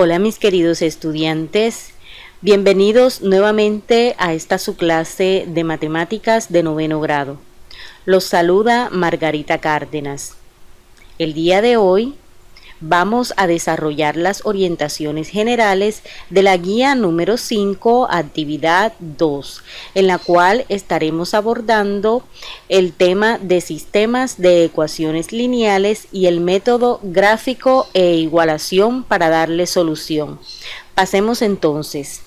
Hola mis queridos estudiantes, bienvenidos nuevamente a esta su clase de matemáticas de noveno grado. Los saluda Margarita Cárdenas. El día de hoy vamos a desarrollar las orientaciones generales de la guía número 5, actividad 2, en la cual estaremos abordando el tema de sistemas de ecuaciones lineales y el método gráfico e igualación para darle solución. Pasemos entonces.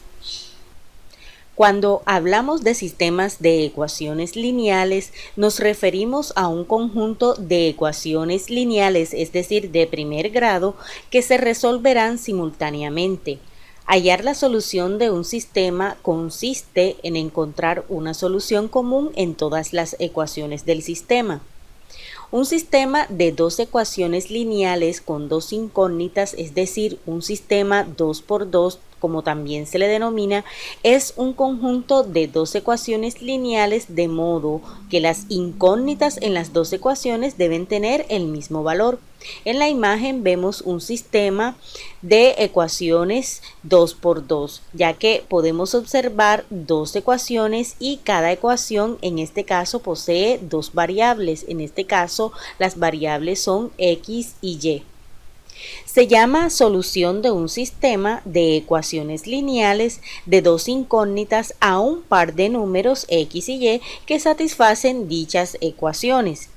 Cuando hablamos de sistemas de ecuaciones lineales, nos referimos a un conjunto de ecuaciones lineales, es decir, de primer grado, que se resolverán simultáneamente. Hallar la solución de un sistema consiste en encontrar una solución común en todas las ecuaciones del sistema. Un sistema de dos ecuaciones lineales con dos incógnitas, es decir, un sistema 2×2, como también se le denomina, es un conjunto de dos ecuaciones lineales de modo que las incógnitas en las dos ecuaciones deben tener el mismo valor. En la imagen vemos un sistema de ecuaciones 2×2, ya que podemos observar dos ecuaciones y cada ecuación en este caso posee dos variables. En este caso las variables son x y y. Se llama solución de un sistema de ecuaciones lineales de dos incógnitas a un par de números x y y que satisfacen dichas ecuaciones.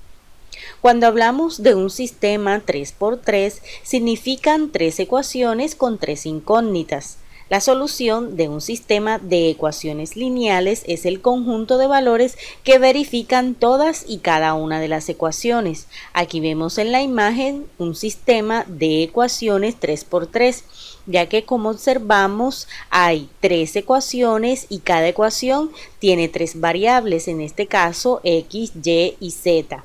Cuando hablamos de un sistema 3×3, significan tres ecuaciones con tres incógnitas. La solución de un sistema de ecuaciones lineales es el conjunto de valores que verifican todas y cada una de las ecuaciones. Aquí vemos en la imagen un sistema de ecuaciones 3×3, ya que como observamos hay tres ecuaciones y cada ecuación tiene tres variables, en este caso x, y y z,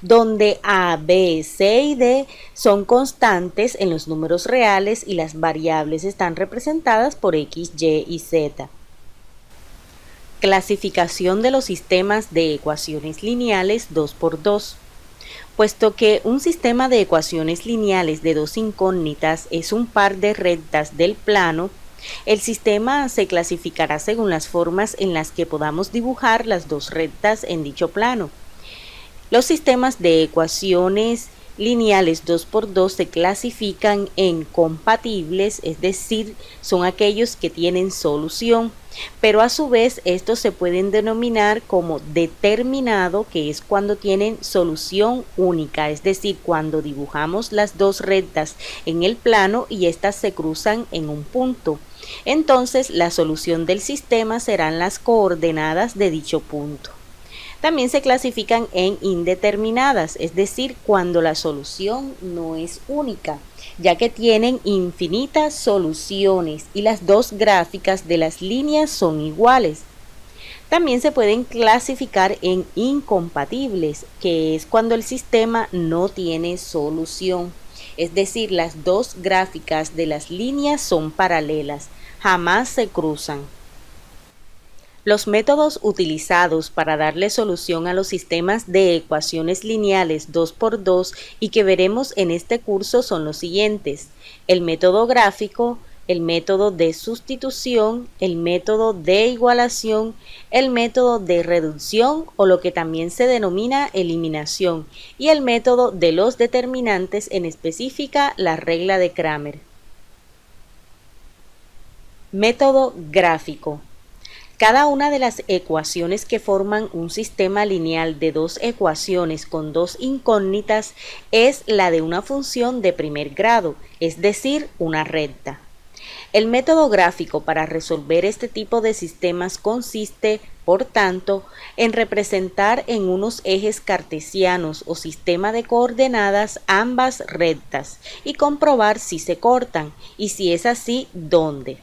donde A, B, C y D son constantes en los números reales y las variables están representadas por X, Y y Z. Clasificación de los sistemas de ecuaciones lineales 2×2. Puesto que un sistema de ecuaciones lineales de dos incógnitas es un par de rectas del plano, el sistema se clasificará según las formas en las que podamos dibujar las dos rectas en dicho plano. Los sistemas de ecuaciones lineales 2×2 se clasifican en compatibles, es decir, son aquellos que tienen solución, pero a su vez estos se pueden denominar como determinado, que es cuando tienen solución única, es decir, cuando dibujamos las dos rectas en el plano y éstas se cruzan en un punto. Entonces, la solución del sistema serán las coordenadas de dicho punto. También se clasifican en indeterminadas, es decir, cuando la solución no es única, ya que tienen infinitas soluciones y las dos gráficas de las líneas son iguales. También se pueden clasificar en incompatibles, que es cuando el sistema no tiene solución, es decir, las dos gráficas de las líneas son paralelas, jamás se cruzan. Los métodos utilizados para darle solución a los sistemas de ecuaciones lineales 2×2 y que veremos en este curso son los siguientes: el método gráfico, el método de sustitución, el método de igualación, el método de reducción o lo que también se denomina eliminación y el método de los determinantes, en específica la regla de Cramer. Método gráfico. Cada una de las ecuaciones que forman un sistema lineal de dos ecuaciones con dos incógnitas es la de una función de primer grado, es decir, una recta. El método gráfico para resolver este tipo de sistemas consiste, por tanto, en representar en unos ejes cartesianos o sistema de coordenadas ambas rectas y comprobar si se cortan y si es así, ¿dónde?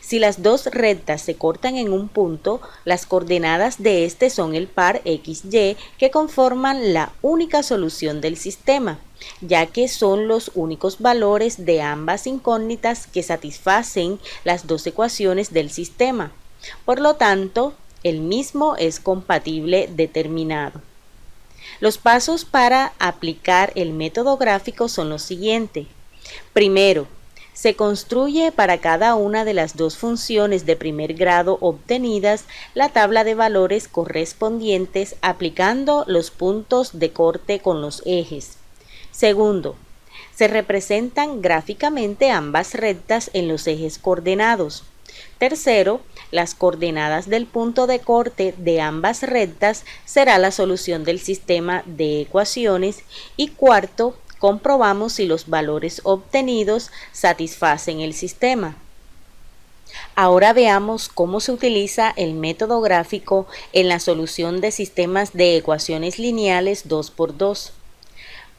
Si las dos rectas se cortan en un punto, las coordenadas de este son el par XY que conforman la única solución del sistema, ya que son los únicos valores de ambas incógnitas que satisfacen las dos ecuaciones del sistema. Por lo tanto, el mismo es compatible determinado. Los pasos para aplicar el método gráfico son los siguientes. Primero, Se construye para cada una de las dos funciones de primer grado obtenidas la tabla de valores correspondientes aplicando los puntos de corte con los ejes. Segundo, se representan gráficamente ambas rectas en los ejes coordenados. Tercero, las coordenadas del punto de corte de ambas rectas será la solución del sistema de ecuaciones. Y cuarto, comprobamos si los valores obtenidos satisfacen el sistema. Ahora veamos cómo se utiliza el método gráfico en la solución de sistemas de ecuaciones lineales 2×2.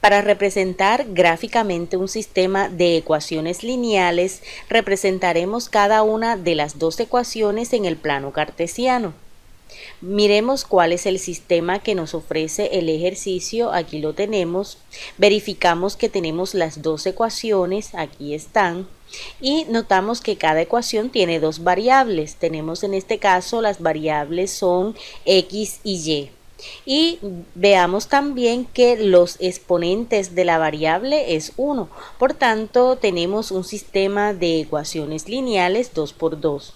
Para representar gráficamente un sistema de ecuaciones lineales, representaremos cada una de las dos ecuaciones en el plano cartesiano. Miremos cuál es el sistema que nos ofrece el ejercicio. Aquí lo tenemos. Verificamos que tenemos las dos ecuaciones, aquí están. Y notamos que cada ecuación tiene dos variables. Tenemos en este caso las variables son x y y. Y veamos también que los exponentes de la variable es 1. Por tanto, tenemos un sistema de ecuaciones lineales 2×2.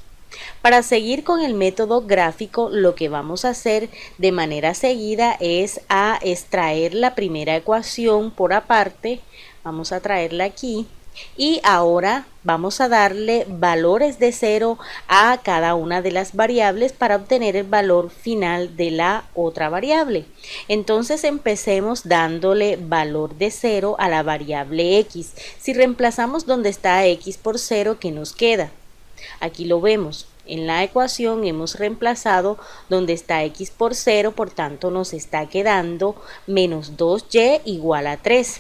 Para seguir con el método gráfico, lo que vamos a hacer de manera seguida es a extraer la primera ecuación por aparte. Vamos a traerla aquí. Y ahora vamos a darle valores de 0 a cada una de las variables para obtener el valor final de la otra variable. Entonces empecemos dándole valor de 0 a la variable x. Si reemplazamos donde está x por 0, ¿qué nos queda? Aquí lo vemos. En la ecuación hemos reemplazado donde está x por 0, por tanto nos está quedando menos 2y igual a 3.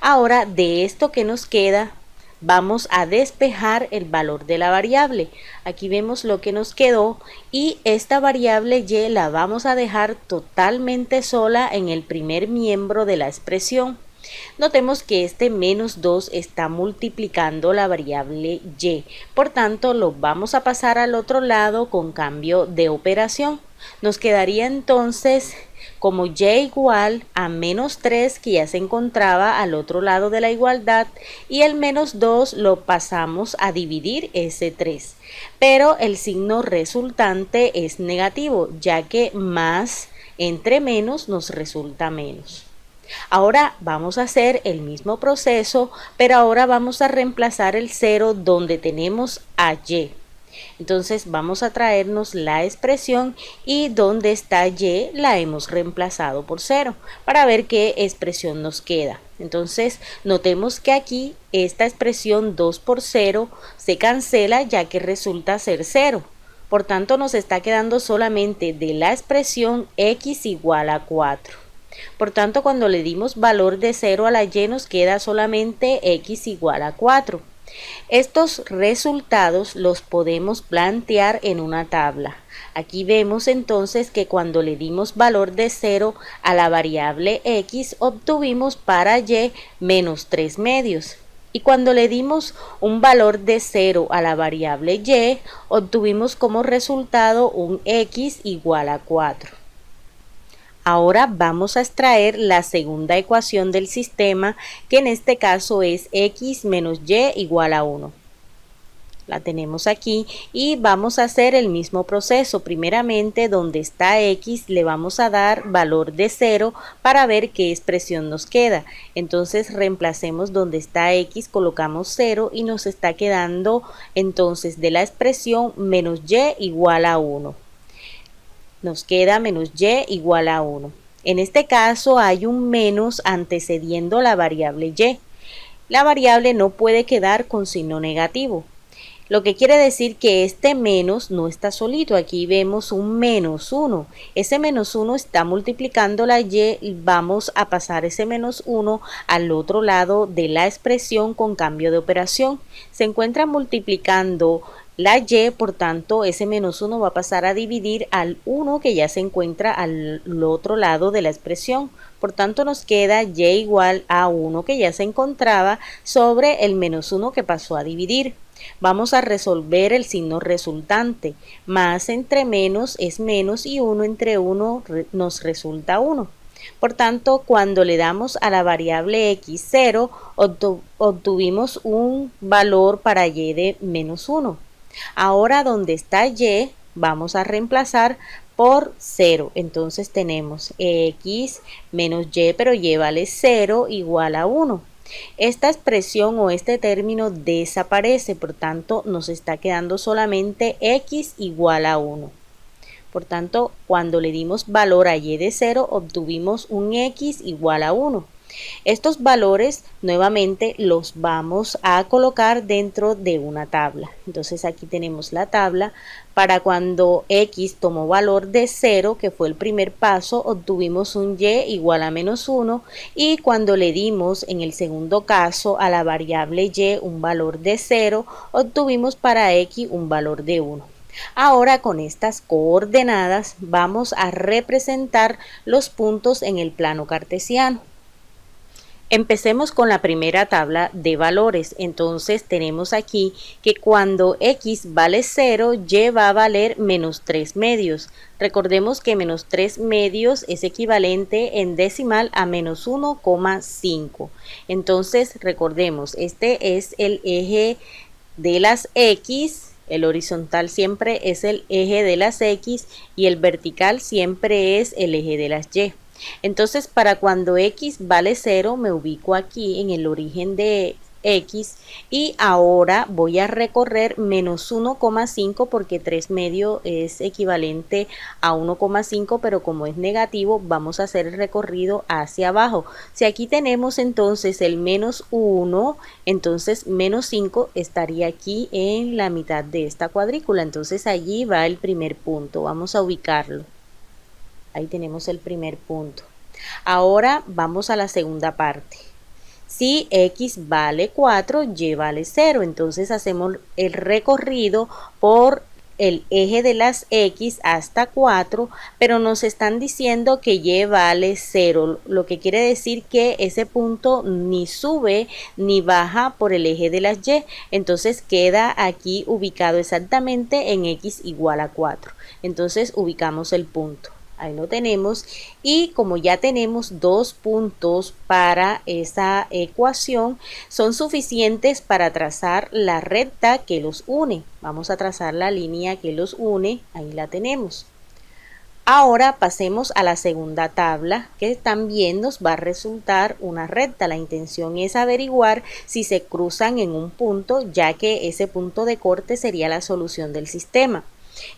Ahora, de esto que nos queda, vamos a despejar el valor de la variable. Aquí vemos lo que nos quedó y esta variable y la vamos a dejar totalmente sola en el primer miembro de la expresión. Notemos que este menos 2 está multiplicando la variable y, por tanto lo vamos a pasar al otro lado con cambio de operación. Nos quedaría entonces como y igual a menos 3, que ya se encontraba al otro lado de la igualdad, y el menos 2 lo pasamos a dividir ese 3. Pero el signo resultante es negativo, ya que más entre menos nos resulta menos. Ahora vamos a hacer el mismo proceso, pero ahora vamos a reemplazar el 0 donde tenemos a y. Entonces vamos a traernos la expresión y donde está y la hemos reemplazado por 0 para ver qué expresión nos queda. Entonces notemos que aquí esta expresión 2 por 0 se cancela ya que resulta ser 0. Por tanto nos está quedando solamente de la expresión x igual a 4. Por tanto, cuando le dimos valor de 0 a la y nos queda solamente x igual a 4. Estos resultados los podemos plantear en una tabla. Aquí vemos entonces que cuando le dimos valor de 0 a la variable x, obtuvimos para y menos 3 medios. Y cuando le dimos un valor de 0 a la variable y, obtuvimos como resultado un x igual a 4. Ahora vamos a extraer la segunda ecuación del sistema, que en este caso es x menos y igual a 1. La tenemos aquí y vamos a hacer el mismo proceso. Primeramente, donde está x le vamos a dar valor de 0 para ver qué expresión nos queda. Entonces reemplacemos donde está x, colocamos 0 y nos está quedando entonces de la expresión menos y igual a 1. Nos queda menos y igual a 1. En este caso hay un menos antecediendo la variable y. La variable no puede quedar con signo negativo, lo que quiere decir que este menos no está solito. Aquí vemos un menos 1. Ese menos 1 está multiplicando la y y vamos a pasar ese menos 1 al otro lado de la expresión con cambio de operación. Se encuentra multiplicando la y, por tanto ese menos 1 va a pasar a dividir al 1 que ya se encuentra al otro lado de la expresión. Por tanto nos queda y igual a 1 que ya se encontraba sobre el menos 1 que pasó a dividir. Vamos a resolver el signo resultante. Más entre menos es menos y 1 entre 1 nos resulta 1. Por tanto, cuando le damos a la variable x0, obtuvimos un valor para y de menos 1. Ahora donde está y, vamos a reemplazar por 0. Entonces tenemos x menos y, pero y vale 0, igual a 1. Esta expresión o este término desaparece, por tanto nos está quedando solamente x igual a 1. Por tanto, cuando le dimos valor a y de 0, obtuvimos un x igual a 1. Estos valores nuevamente los vamos a colocar dentro de una tabla. Entonces aquí tenemos la tabla para cuando x tomó valor de 0, que fue el primer paso, obtuvimos un y igual a menos 1, y cuando le dimos en el segundo caso a la variable y un valor de 0, obtuvimos para x un valor de 1. Ahora con estas coordenadas vamos a representar los puntos en el plano cartesiano. Empecemos con la primera tabla de valores. Entonces tenemos aquí que cuando x vale 0, y va a valer menos 3 medios. Recordemos que menos 3 medios es equivalente en decimal a menos 1,5. Entonces recordemos, este es el eje de las x. El horizontal siempre es el eje de las x y el vertical siempre es el eje de las y. Entonces, para cuando x vale 0, me ubico aquí en el origen de x y ahora voy a recorrer menos 1,5 porque 3 medio es equivalente a 1,5, pero como es negativo vamos a hacer el recorrido hacia abajo. Si aquí tenemos entonces el menos 1, entonces menos 5 estaría aquí en la mitad de esta cuadrícula. Entonces allí va el primer punto, vamos a ubicarlo. Ahí tenemos el primer punto. Ahora vamos a la segunda parte. Si x vale 4, y vale 0. Entonces hacemos el recorrido por el eje de las x hasta 4, pero nos están diciendo que y vale 0, lo que quiere decir que ese punto ni sube ni baja por el eje de las y. Entonces queda aquí ubicado exactamente en x igual a 4. Entonces ubicamos el punto. Ahí lo tenemos, y como ya tenemos dos puntos para esa ecuación, son suficientes para trazar la recta que los une. Vamos a trazar la línea que los une, ahí la tenemos. Ahora pasemos a la segunda tabla, que también nos va a resultar una recta. La intención es averiguar si se cruzan en un punto, ya que ese punto de corte sería la solución del sistema.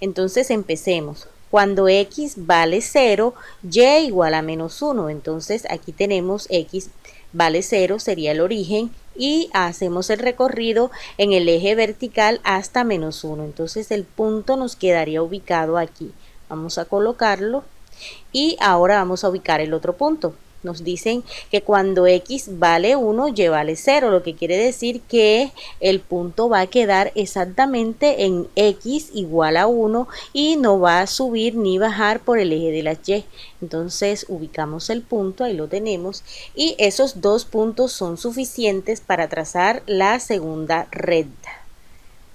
Entonces empecemos. Cuando x vale 0, y igual a menos 1. Entonces aquí tenemos x vale 0, sería el origen, y hacemos el recorrido en el eje vertical hasta menos 1. Entonces el punto nos quedaría ubicado aquí. Vamos a colocarlo y ahora vamos a ubicar el otro punto. Nos dicen que cuando x vale 1, y vale 0, lo que quiere decir que el punto va a quedar exactamente en x igual a 1 y no va a subir ni bajar por el eje de las y. Entonces ubicamos el punto, ahí lo tenemos, y esos dos puntos son suficientes para trazar la segunda recta.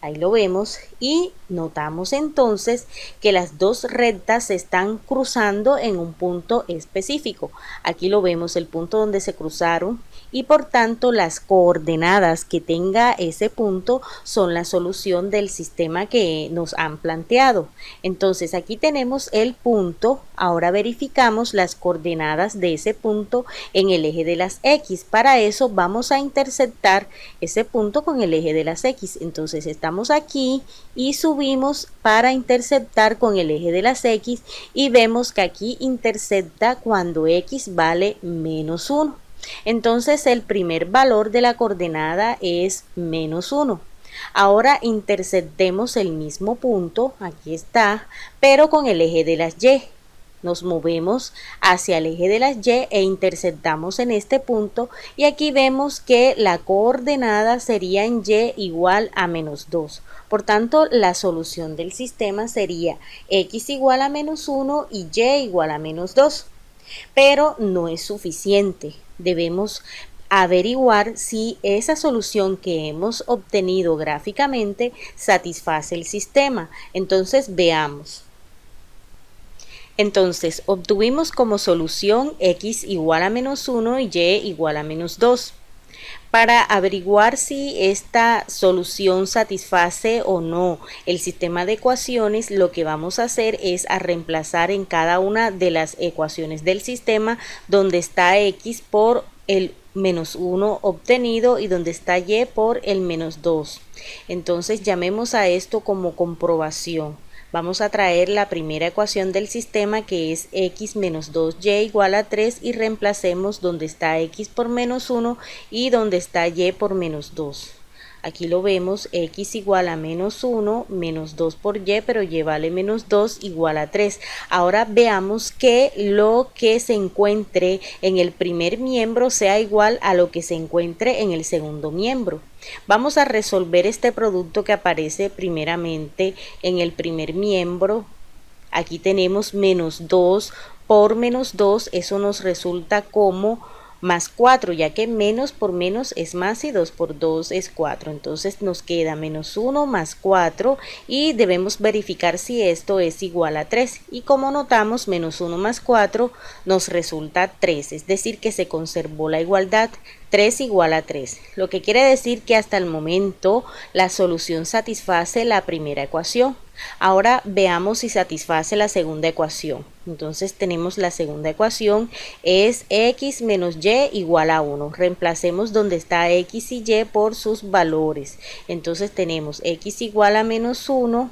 Ahí lo vemos y notamos entonces que las dos rectas se están cruzando en un punto específico. Aquí lo vemos, el punto donde se cruzaron, y por tanto las coordenadas que tenga ese punto son la solución del sistema que nos han planteado. Entonces aquí tenemos el punto, ahora verificamos las coordenadas de ese punto en el eje de las x. Para eso vamos a interceptar ese punto con el eje de las x. Entonces estamos aquí y subimos para interceptar con el eje de las x y vemos que aquí intercepta cuando x vale menos 1. Entonces el primer valor de la coordenada es menos 1. Ahora interceptemos el mismo punto, aquí está, pero con el eje de las y. Nos movemos hacia el eje de las y e interceptamos en este punto, y aquí vemos que la coordenada sería en y igual a menos 2. Por tanto, la solución del sistema sería x igual a menos 1 y y igual a menos 2. Pero no es suficiente. Debemos averiguar si esa solución que hemos obtenido gráficamente satisface el sistema. Entonces veamos. Entonces, obtuvimos como solución x igual a -1 y y igual a -2. Para averiguar si esta solución satisface o no el sistema de ecuaciones, lo que vamos a hacer es a reemplazar en cada una de las ecuaciones del sistema donde está x por el -1 obtenido y donde está y por el -2. Entonces llamemos a esto como comprobación. Vamos a traer la primera ecuación del sistema, que es x menos 2y igual a 3, y reemplacemos donde está x por -1 y donde está y por -2. Aquí lo vemos, x igual a -1, menos 2 por y, pero y vale -2 igual a 3. Ahora veamos que lo que se encuentre en el primer miembro sea igual a lo que se encuentre en el segundo miembro. Vamos a resolver este producto que aparece primeramente en el primer miembro. Aquí tenemos -2 por -2, eso nos resulta como más 4, ya que menos por menos es más y 2 por 2 es 4. Entonces nos queda -1 más 4 y debemos verificar si esto es igual a 3. Y como notamos, -1 más 4 nos resulta 3, es decir que se conservó la igualdad. 3 igual a 3, lo que quiere decir que hasta el momento la solución satisface la primera ecuación. Ahora veamos si satisface la segunda ecuación. Entonces tenemos la segunda ecuación, es x menos y igual a 1. Reemplacemos donde está x y y por sus valores. Entonces tenemos x igual a -1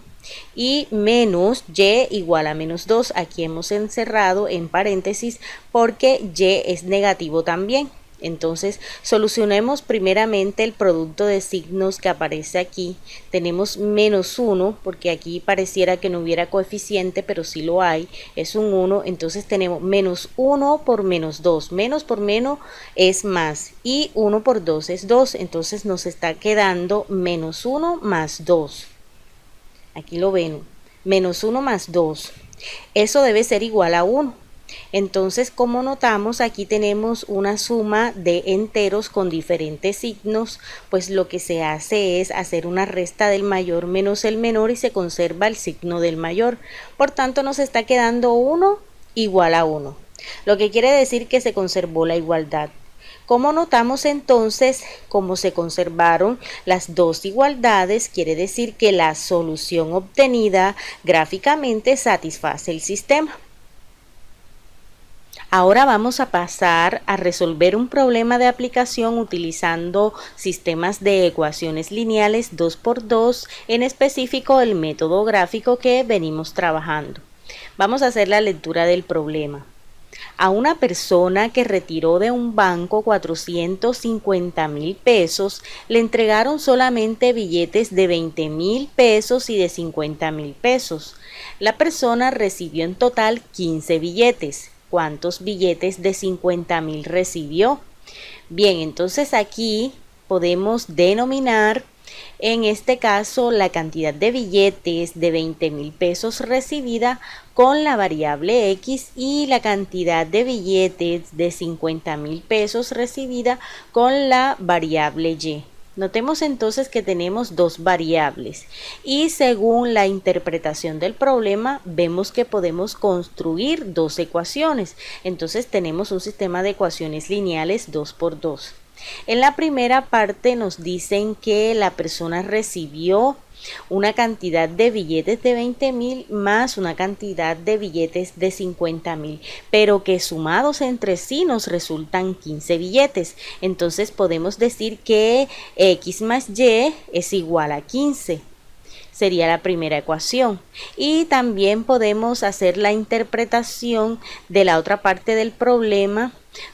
y menos y igual a -2. Aquí hemos encerrado en paréntesis porque y es negativo también. Entonces solucionemos primeramente el producto de signos que aparece aquí. Tenemos -1 porque aquí pareciera que no hubiera coeficiente, pero sí lo hay, es un 1. Entonces tenemos -1 por -2, menos por menos es más y 1 por 2 es 2. Entonces nos está quedando -1 más 2. Aquí lo ven, -1 más 2, eso debe ser igual a 1. Entonces, como notamos, aquí tenemos una suma de enteros con diferentes signos, pues lo que se hace es hacer una resta del mayor menos el menor y se conserva el signo del mayor. Por tanto, nos está quedando 1 igual a 1, lo que quiere decir que se conservó la igualdad. Como notamos entonces, como se conservaron las dos igualdades, quiere decir que la solución obtenida gráficamente satisface el sistema. Ahora vamos a pasar a resolver un problema de aplicación utilizando sistemas de ecuaciones lineales 2×2, en específico el método gráfico que venimos trabajando. Vamos a hacer la lectura del problema. A una persona que retiró de un banco 450.000 pesos, le entregaron solamente billetes de 20.000 pesos y de 50.000 pesos. La persona recibió en total 15 billetes. ¿Cuántos billetes de 50.000 recibió? Bien, entonces aquí podemos denominar en este caso la cantidad de billetes de 20.000 pesos recibida con la variable X y la cantidad de billetes de 50.000 pesos recibida con la variable Y. Notemos entonces que tenemos dos variables y según la interpretación del problema vemos que podemos construir dos ecuaciones. Entonces tenemos un sistema de ecuaciones lineales 2×2. En la primera parte nos dicen que la persona recibió una cantidad de billetes de 20.000 más una cantidad de billetes de 50.000, pero que sumados entre sí nos resultan 15 billetes. Entonces podemos decir que x más y es igual a 15. Sería la primera ecuación. Y también podemos hacer la interpretación de la otra parte del problema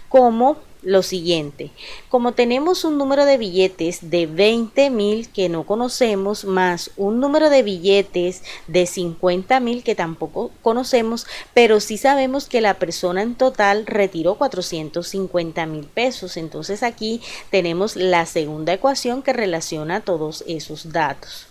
como lo siguiente: como tenemos un número de billetes de 20.000 que no conocemos, más un número de billetes de 50.000 que tampoco conocemos, pero sí sabemos que la persona en total retiró 450.000 pesos. Entonces aquí tenemos la segunda ecuación que relaciona todos esos datos.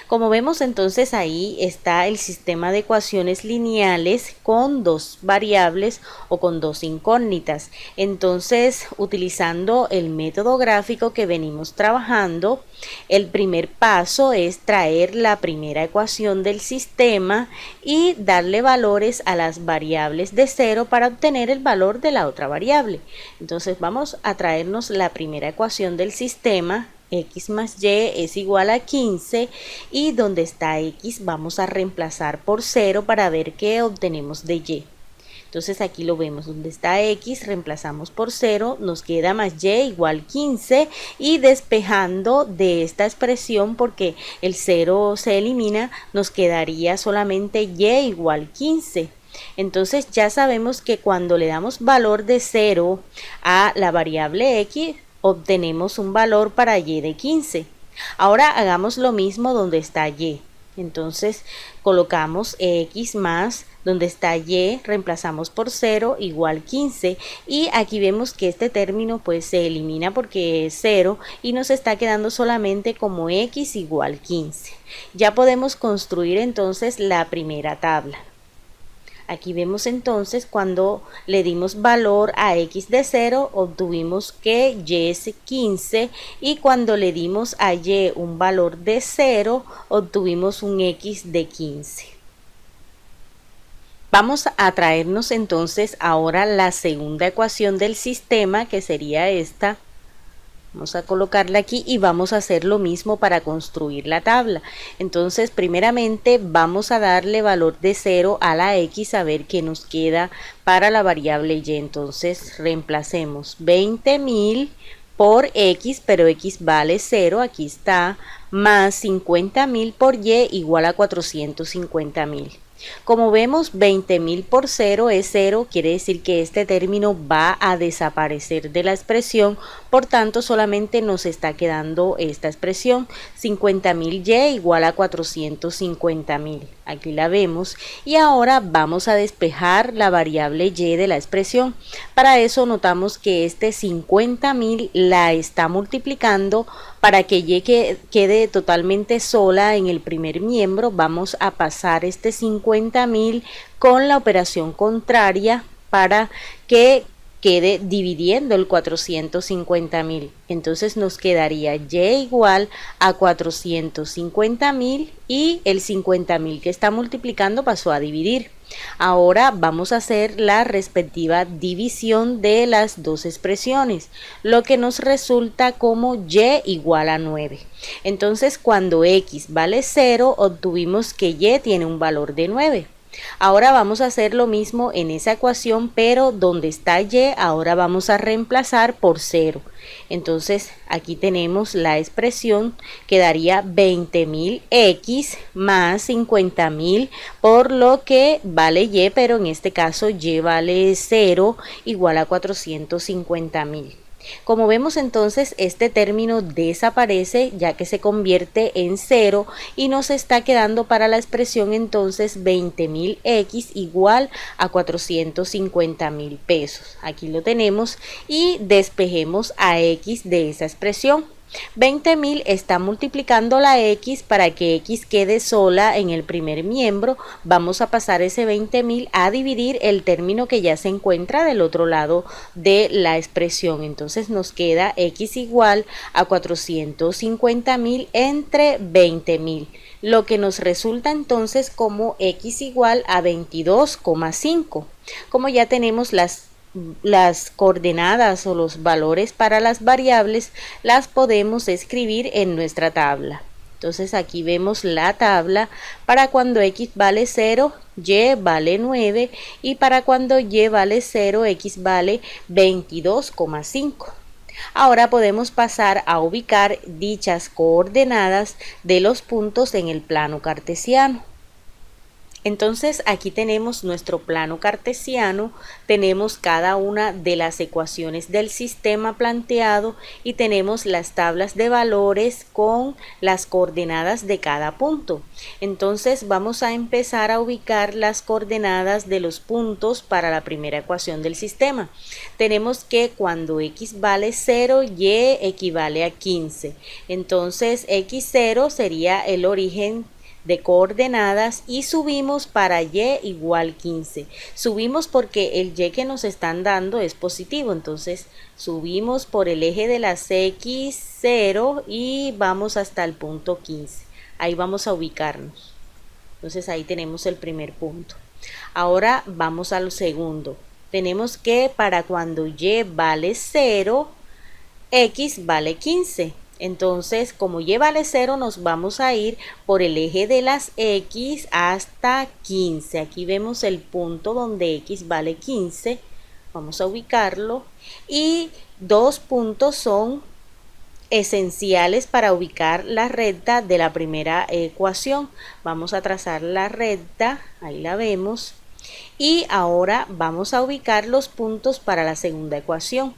Como vemos, entonces ahí está el sistema de ecuaciones lineales con dos variables o con dos incógnitas. Entonces, utilizando el método gráfico que venimos trabajando, el primer paso es traer la primera ecuación del sistema y darle valores a las variables de 0 para obtener el valor de la otra variable. Entonces vamos a traernos la primera ecuación del sistema. X más y es igual a 15 y donde está X vamos a reemplazar por 0 para ver qué obtenemos de Y. Entonces aquí lo vemos, donde está X reemplazamos por 0, nos queda más Y igual 15 y despejando de esta expresión porque el 0 se elimina, nos quedaría solamente Y igual 15. Entonces ya sabemos que cuando le damos valor de 0 a la variable X, obtenemos un valor para Y de 15. Ahora hagamos lo mismo donde está Y. Entonces colocamos X más, donde está Y, reemplazamos por 0 igual 15 y aquí vemos que este término pues se elimina porque es 0 y nos está quedando solamente como X igual 15. Ya podemos construir entonces la primera tabla. Aquí vemos entonces cuando le dimos valor a X de 0 obtuvimos que Y es 15 y cuando le dimos a Y un valor de 0 obtuvimos un X de 15. Vamos a traernos entonces ahora la segunda ecuación del sistema que sería esta. Vamos a colocarla aquí y vamos a hacer lo mismo para construir la tabla. Entonces, primeramente vamos a darle valor de 0 a la X a ver qué nos queda para la variable Y. Entonces, reemplacemos 20.000 por X, pero X vale 0, aquí está, más 50.000 por Y igual a 450.000. Como vemos, 20.000 por 0 es 0, quiere decir que este término va a desaparecer de la expresión, por tanto solamente nos está quedando esta expresión, 50.000 Y igual a 450.000. Aquí la vemos y ahora vamos a despejar la variable Y de la expresión. Para eso notamos que este 50.000 la está multiplicando. Para que Y quede totalmente sola en el primer miembro, vamos a pasar este 50.000 con la operación contraria para que quede dividiendo el 450.000. Entonces nos quedaría Y igual a 450.000 y el 50.000 que está multiplicando pasó a dividir. Ahora vamos a hacer la respectiva división de las dos expresiones, lo que nos resulta como Y igual a 9. Entonces cuando X vale 0, obtuvimos que Y tiene un valor de 9. Ahora vamos a hacer lo mismo en esa ecuación, pero donde está Y, ahora vamos a reemplazar por 0. Entonces aquí tenemos la expresión que daría 20.000 X más 50.000 por lo que vale Y, pero en este caso Y vale 0 igual a 450.000. Como vemos entonces este término desaparece ya que se convierte en 0 y nos está quedando para la expresión entonces 20.000 X igual a 450.000 pesos. Aquí lo tenemos y despejemos a X de esa expresión. 20.000 está multiplicando la X para que X quede sola en el primer miembro. Vamos a pasar ese 20.000 a dividir el término que ya se encuentra del otro lado de la expresión. Entonces nos queda X igual a 450.000 entre 20.000. Lo que nos resulta entonces como X igual a 22,5. Como ya tenemos las coordenadas o los valores para las variables, las podemos escribir en nuestra tabla. Entonces aquí vemos la tabla para cuando X vale 0, Y vale 9 y para cuando Y vale 0, X vale 22,5. Ahora podemos pasar a ubicar dichas coordenadas de los puntos en el plano cartesiano. Entonces aquí tenemos nuestro plano cartesiano, tenemos cada una de las ecuaciones del sistema planteado y tenemos las tablas de valores con las coordenadas de cada punto. Entonces vamos a empezar a ubicar las coordenadas de los puntos para la primera ecuación del sistema. Tenemos que cuando x vale 0, y equivale a 15. Entonces x0 sería el origen de coordenadas y subimos para y igual 15. Subimos porque el y que nos están dando es positivo, entonces subimos por el eje de las x0 y vamos hasta el punto 15. Ahí vamos a ubicarnos. Entonces ahí tenemos el primer punto. Ahora vamos al segundo. Tenemos que para cuando y vale 0, x vale 15. Entonces, como y vale 0, nos vamos a ir por el eje de las x hasta 15. Aquí vemos el punto donde x vale 15. Vamos a ubicarlo. Y dos puntos son esenciales para ubicar la recta de la primera ecuación. Vamos a trazar la recta, ahí la vemos. Y ahora vamos a ubicar los puntos para la segunda ecuación.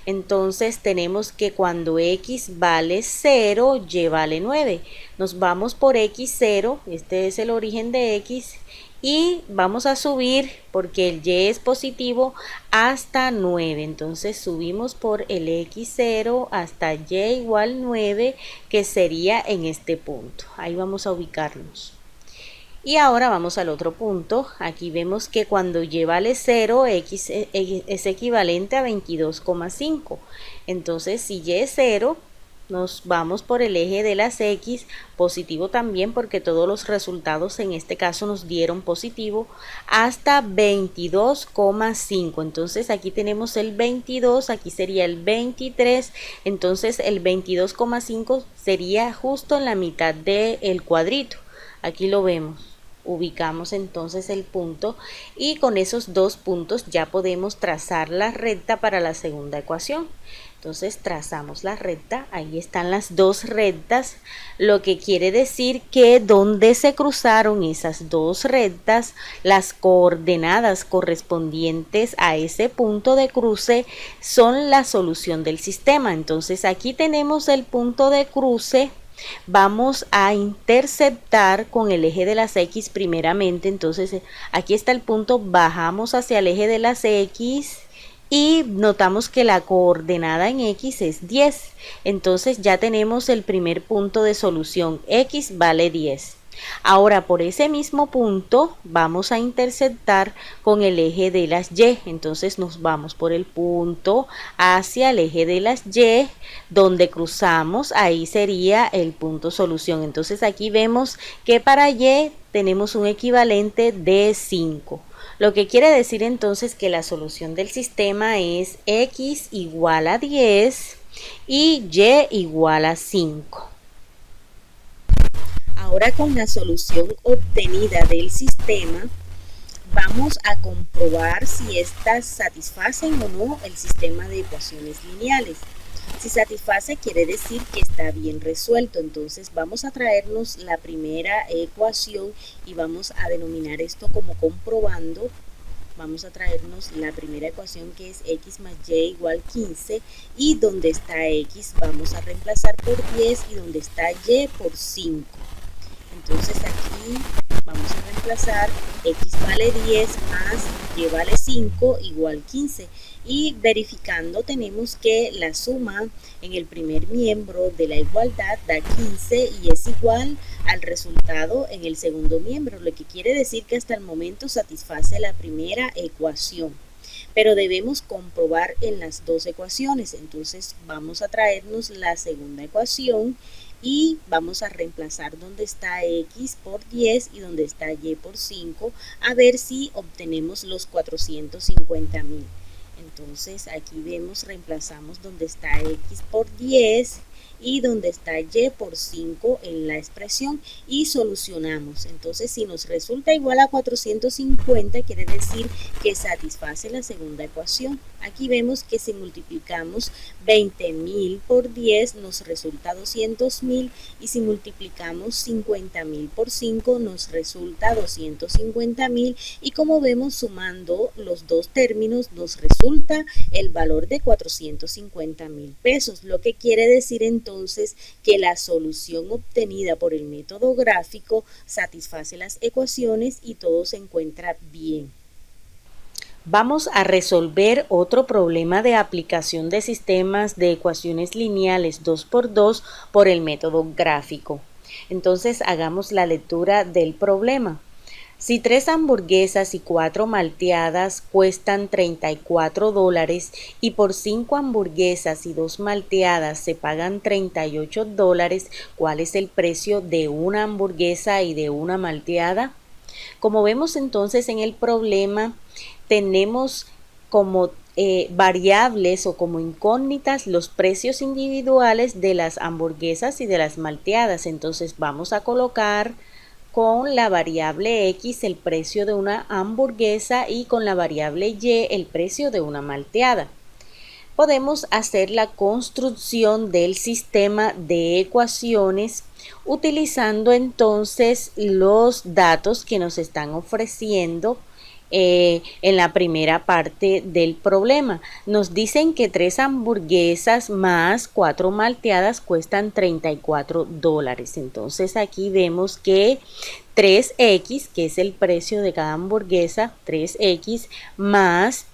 Entonces tenemos que cuando x vale 0, y vale 9. Nos vamos por x0, este es el origen de x, y vamos a subir porque el y es positivo hasta 9. Entonces subimos por el x0 hasta y igual 9, que sería en este punto. Ahí vamos a ubicarnos. Y ahora vamos al otro punto. Aquí vemos que cuando y vale 0, x es equivalente a 22,5. Entonces, si y es 0, nos vamos por el eje de las x, positivo también porque todos los resultados en este caso nos dieron positivo, hasta 22,5. Entonces aquí tenemos el 22, aquí sería el 23, entonces el 22,5 sería justo en la mitad del cuadrito. Aquí lo vemos. Ubicamos entonces el punto y con esos dos puntos ya podemos trazar la recta para la segunda ecuación. Entonces trazamos la recta, ahí están las dos rectas, lo que quiere decir que donde se cruzaron esas dos rectas, las coordenadas correspondientes a ese punto de cruce son la solución del sistema. Entonces aquí tenemos el punto de cruce. Vamos a interceptar con el eje de las x primeramente, entonces aquí está el punto, bajamos hacia el eje de las x y notamos que la coordenada en x es 10, entonces ya tenemos el primer punto de solución, x vale 10. Ahora por ese mismo punto vamos a interceptar con el eje de las y, entonces nos vamos por el punto hacia el eje de las y, donde cruzamos, ahí sería el punto solución. Entonces aquí vemos que para y tenemos un equivalente de 5. Lo que quiere decir entonces que la solución del sistema es x igual a 10 y y igual a 5. Ahora con la solución obtenida del sistema, vamos a comprobar si éstas satisfacen o no el sistema de ecuaciones lineales. Si satisface quiere decir que está bien resuelto, entonces vamos a traernos la primera ecuación y vamos a denominar esto como comprobando. Vamos a traernos la primera ecuación que es x más y igual 15 y donde está x vamos a reemplazar por 10 y donde está y por 5. Entonces aquí vamos a reemplazar x vale 10 más y vale 5 igual 15 y verificando tenemos que la suma en el primer miembro de la igualdad da 15 y es igual al resultado en el segundo miembro, lo que quiere decir que hasta el momento satisface la primera ecuación. Pero debemos comprobar en las dos ecuaciones, entonces vamos a traernos la segunda ecuación y vamos a reemplazar donde está x por 10 y donde está y por 5 a ver si obtenemos los 450.000. Entonces aquí vemos, reemplazamos donde está x por 10 y donde está y por 5 en la expresión y solucionamos. Entonces, si nos resulta igual a 450, quiere decir que satisface la segunda ecuación. Aquí vemos que si multiplicamos 20.000 por 10 nos resulta 200.000 y si multiplicamos 50.000 por 5 nos resulta 250.000 y como vemos sumando los dos términos nos resulta el valor de 450.000 pesos, lo que quiere decir entonces que la solución obtenida por el método gráfico satisface las ecuaciones y todo se encuentra bien. Vamos a resolver otro problema de aplicación de sistemas de ecuaciones lineales 2x2 por el método gráfico. Entonces hagamos la lectura del problema. Si 3 hamburguesas y 4 malteadas cuestan $34 y por 5 hamburguesas y 2 malteadas se pagan $38, ¿cuál es el precio de una hamburguesa y de una malteada? Como vemos entonces en el problema, tenemos como variables o como incógnitas los precios individuales de las hamburguesas y de las malteadas. Entonces vamos a colocar con la variable X el precio de una hamburguesa y con la variable Y el precio de una malteada. Podemos hacer la construcción del sistema de ecuaciones utilizando entonces los datos que nos están ofreciendo en la primera parte del problema. Nos dicen que 3 hamburguesas más 4 malteadas cuestan $34. Entonces aquí vemos que 3x, que es el precio de cada hamburguesa, 3x más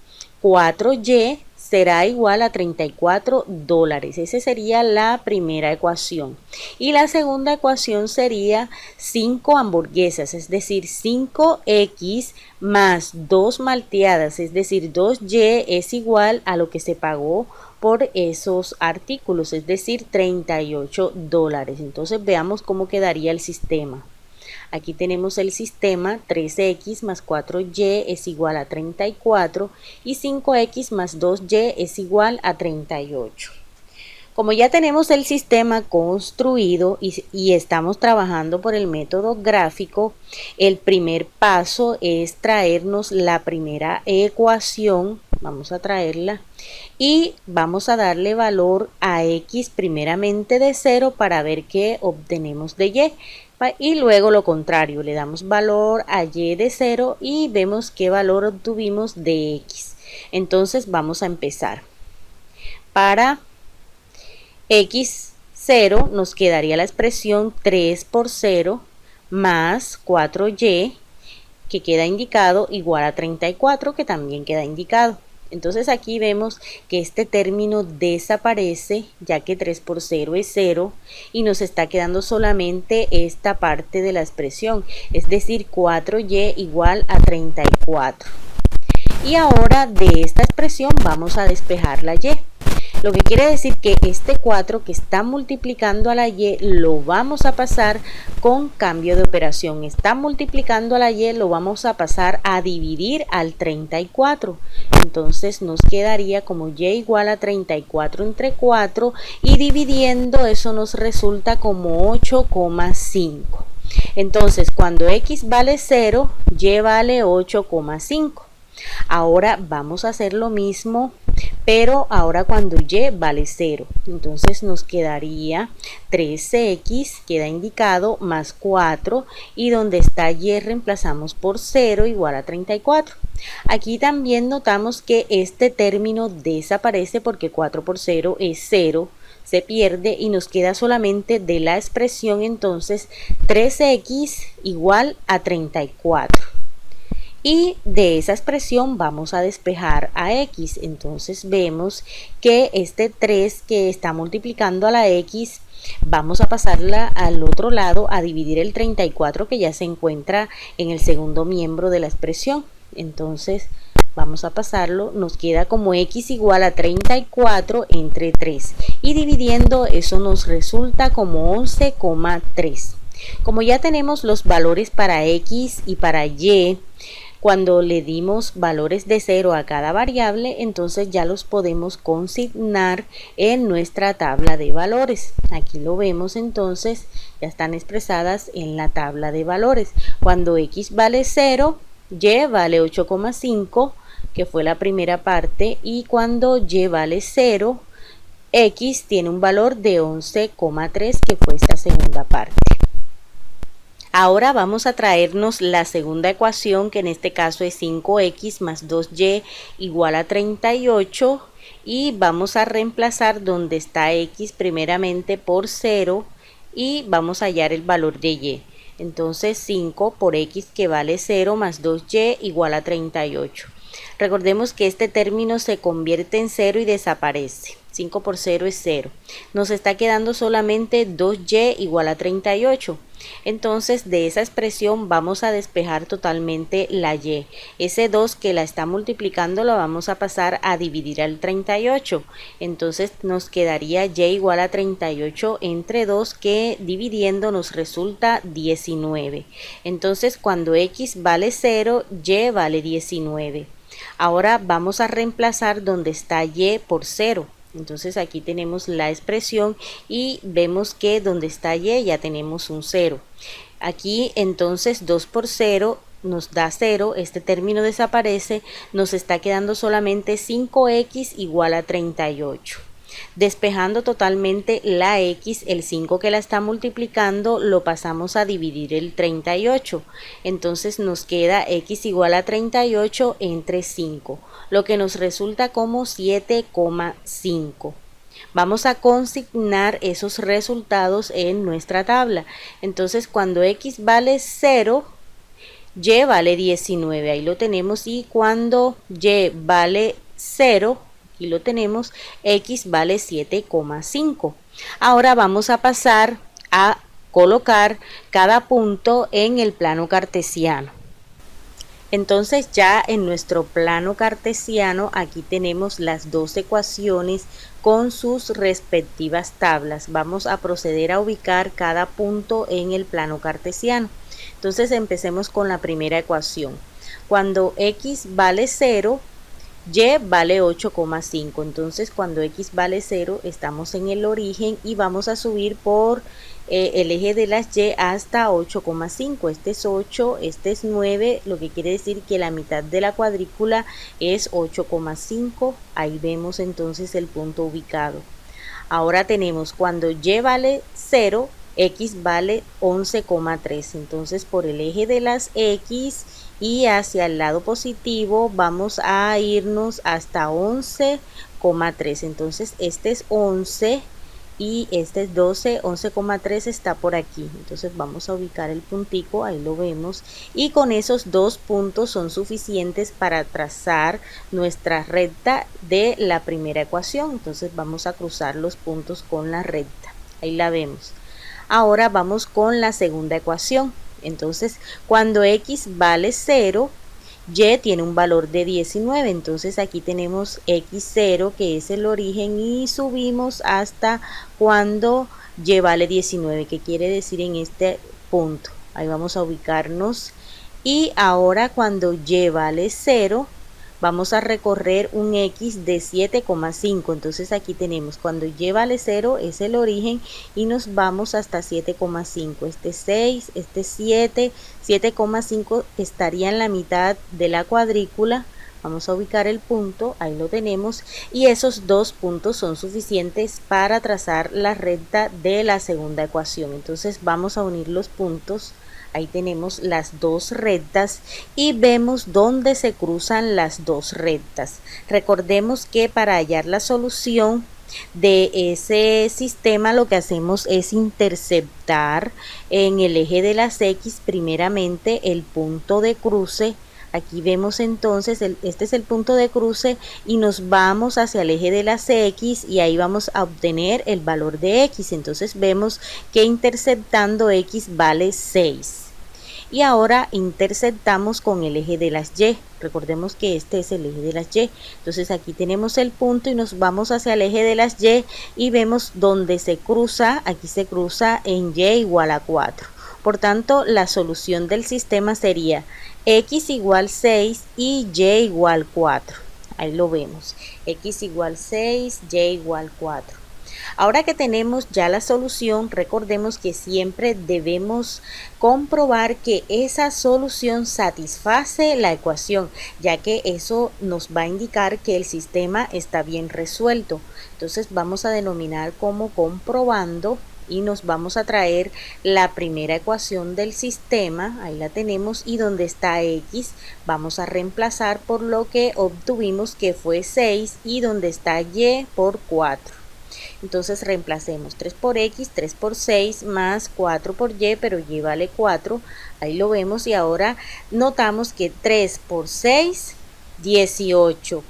4y será igual a $34. Esa sería la primera ecuación. Y la segunda ecuación sería 5 hamburguesas, es decir, 5x más 2 malteadas, es decir, 2y es igual a lo que se pagó por esos artículos, es decir, $38. Entonces veamos cómo quedaría el sistema. Aquí tenemos el sistema 3x más 4y es igual a 34 y 5x más 2y es igual a 38. Como ya tenemos el sistema construido y estamos trabajando por el método gráfico, el primer paso es traernos la primera ecuación. Vamos a traerla y vamos a darle valor a x primeramente de 0 para ver qué obtenemos de y. Y luego lo contrario, le damos valor a y de 0 y vemos qué valor obtuvimos de x. Entonces vamos a empezar. Para x0 nos quedaría la expresión 3 por 0 más 4y, que queda indicado, igual a 34, que también queda indicado. Entonces aquí vemos que este término desaparece, ya que 3 por 0 es 0 y nos está quedando solamente esta parte de la expresión, es decir, 4y igual a 34. Y ahora de esta expresión vamos a despejar la y. Lo que quiere decir que este 4 que está multiplicando a la y lo vamos a pasar con cambio de operación. Está multiplicando a la y, lo vamos a pasar a dividir al 34. Entonces nos quedaría como y igual a 34 entre 4 y dividiendo eso nos resulta como 8,5. Entonces cuando x vale 0, y vale 8,5. Ahora vamos a hacer lo mismo, pero ahora cuando y vale 0. Entonces nos quedaría 3x, queda indicado, más 4, y donde está y reemplazamos por 0 igual a 34. Aquí también notamos que este término desaparece porque 4 por 0 es 0. Se pierde y nos queda solamente de la expresión entonces 3x igual a 34. Y de esa expresión vamos a despejar a x. Entonces vemos que este 3 que está multiplicando a la x, vamos a pasarla al otro lado a dividir el 34 que ya se encuentra en el segundo miembro de la expresión. Entonces vamos a pasarlo, nos queda como x igual a 34 entre 3 y dividiendo eso nos resulta como 11,3. Como ya tenemos los valores para x y para y, Cuando le dimos valores de 0 a cada variable, entonces ya los podemos consignar en nuestra tabla de valores. Aquí lo vemos entonces, ya están expresadas en la tabla de valores. Cuando x vale 0, y vale 8,5, que fue la primera parte, y cuando y vale 0, x tiene un valor de 11,3, que fue esta segunda parte. Ahora vamos a traernos la segunda ecuación, que en este caso es 5x más 2y igual a 38, y vamos a reemplazar donde está x primeramente por 0 y vamos a hallar el valor de y. Entonces 5 por x, que vale 0, más 2y igual a 38. Recordemos que este término se convierte en 0 y desaparece. 5 por 0 es 0. Nos está quedando solamente 2y igual a 38. Entonces de esa expresión vamos a despejar totalmente la y. Ese 2 que la está multiplicando lo vamos a pasar a dividir al 38. Entonces nos quedaría y igual a 38 entre 2, que dividiendo nos resulta 19. Entonces cuando x vale 0, y vale 19. Ahora vamos a reemplazar donde está y por 0. Entonces aquí tenemos la expresión y vemos que donde está y ya tenemos un 0. Aquí entonces 2 por 0 nos da 0, este término desaparece, nos está quedando solamente 5x igual a 38. Despejando totalmente la x, el 5 que la está multiplicando lo pasamos a dividir el 38. Entonces nos queda x igual a 38 entre 5, lo que nos resulta como 7,5. Vamos a consignar esos resultados en nuestra tabla. Entonces cuando x vale 0, y vale 19, ahí lo tenemos, y cuando y vale 0, aquí lo tenemos, x vale 7,5. Ahora vamos a pasar a colocar cada punto en el plano cartesiano. Entonces ya en nuestro plano cartesiano aquí tenemos las dos ecuaciones con sus respectivas tablas. Vamos a proceder a ubicar cada punto en el plano cartesiano. Entonces empecemos con la primera ecuación. Cuando x vale 0, y vale 8,5. Entonces cuando x vale 0 estamos en el origen y vamos a subir por el eje de las y hasta 8,5. Este es 8, este es 9, lo que quiere decir que la mitad de la cuadrícula es 8,5. Ahí vemos entonces el punto ubicado. Ahora tenemos cuando y vale 0, x vale 11,3. Entonces por el eje de las x y hacia el lado positivo vamos a irnos hasta 11,3. Entonces este es 11 y este es 12, 11,3 está por aquí. Entonces vamos a ubicar el puntico, ahí lo vemos, y con esos dos puntos son suficientes para trazar nuestra recta de la primera ecuación. Entonces vamos a cruzar los puntos con la recta, ahí la vemos. Ahora vamos con la segunda ecuación. Entonces cuando x vale 0, y tiene un valor de 19. Entonces aquí tenemos x0, que es el origen, y subimos hasta cuando y vale 19, que quiere decir en este punto. Ahí vamos a ubicarnos. Y ahora cuando y vale 0, vamos a recorrer un x de 7,5. Entonces aquí tenemos cuando y vale 0 es el origen y nos vamos hasta 7,5. Este 6, este 7, 7,5 estaría en la mitad de la cuadrícula. Vamos a ubicar el punto, ahí lo tenemos, y esos dos puntos son suficientes para trazar la recta de la segunda ecuación. Entonces vamos a unir los puntos. Ahí tenemos las dos rectas y vemos dónde se cruzan las dos rectas. Recordemos que para hallar la solución de ese sistema lo que hacemos es interceptar en el eje de las x primeramente el punto de cruce. Aquí vemos entonces, este es el punto de cruce y nos vamos hacia el eje de las x y ahí vamos a obtener el valor de x. Entonces vemos que interceptando x vale 6. Y ahora interceptamos con el eje de las y. Recordemos que este es el eje de las y. Entonces aquí tenemos el punto y nos vamos hacia el eje de las y vemos donde se cruza. Aquí se cruza en y igual a 4. Por tanto, la solución del sistema sería x igual 6 y y igual 4. Ahí lo vemos, x igual 6, y igual 4. Ahora que tenemos ya la solución, recordemos que siempre debemos comprobar que esa solución satisface la ecuación, ya que eso nos va a indicar que el sistema está bien resuelto. Entonces vamos a denominar como comprobando y nos vamos a traer la primera ecuación del sistema, ahí la tenemos, y donde está x vamos a reemplazar por lo que obtuvimos que fue 6 y donde está y por 4. Entonces reemplacemos 3 por x, 3 por 6 más 4 por y, pero y vale 4, ahí lo vemos, y ahora notamos que 3 por 6, 18,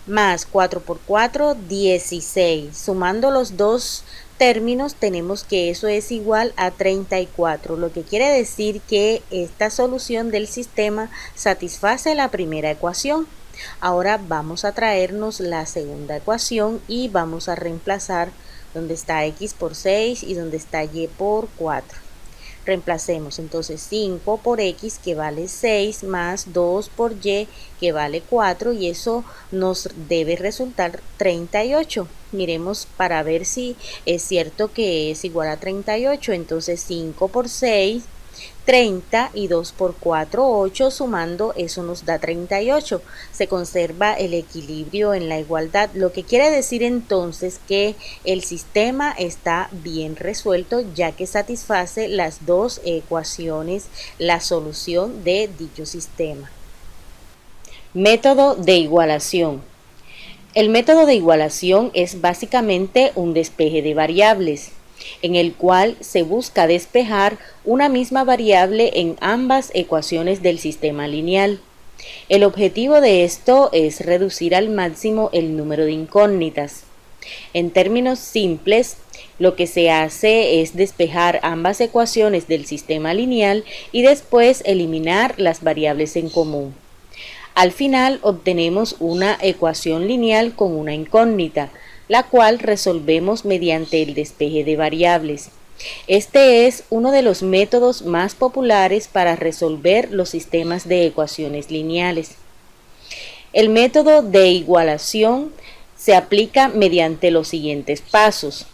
más 4 por 4, 16. Sumando los dos términos tenemos que eso es igual a 34, lo que quiere decir que esta solución del sistema satisface la primera ecuación. Ahora vamos a traernos la segunda ecuación y vamos a reemplazar donde está x por 6 y donde está y por 4. Reemplacemos entonces 5 por x que vale 6 más 2 por y que vale 4 y eso nos debe resultar 38. Miremos para ver si es cierto que es igual a 38. Entonces 5 por 6, 30 y 2 por 4, 8, sumando eso nos da 38. Se conserva el equilibrio en la igualdad, lo que quiere decir entonces que el sistema está bien resuelto ya que satisface las dos ecuaciones, la solución de dicho sistema. Método de igualación. El método de igualación es básicamente un despeje de variables, en el cual se busca despejar una misma variable en ambas ecuaciones del sistema lineal. El objetivo de esto es reducir al máximo el número de incógnitas. En términos simples, lo que se hace es despejar ambas ecuaciones del sistema lineal y después eliminar las variables en común. Al final obtenemos una ecuación lineal con una incógnita, la cual resolvemos mediante el despeje de variables. Este es uno de los métodos más populares para resolver los sistemas de ecuaciones lineales. El método de igualación se aplica mediante los siguientes pasos.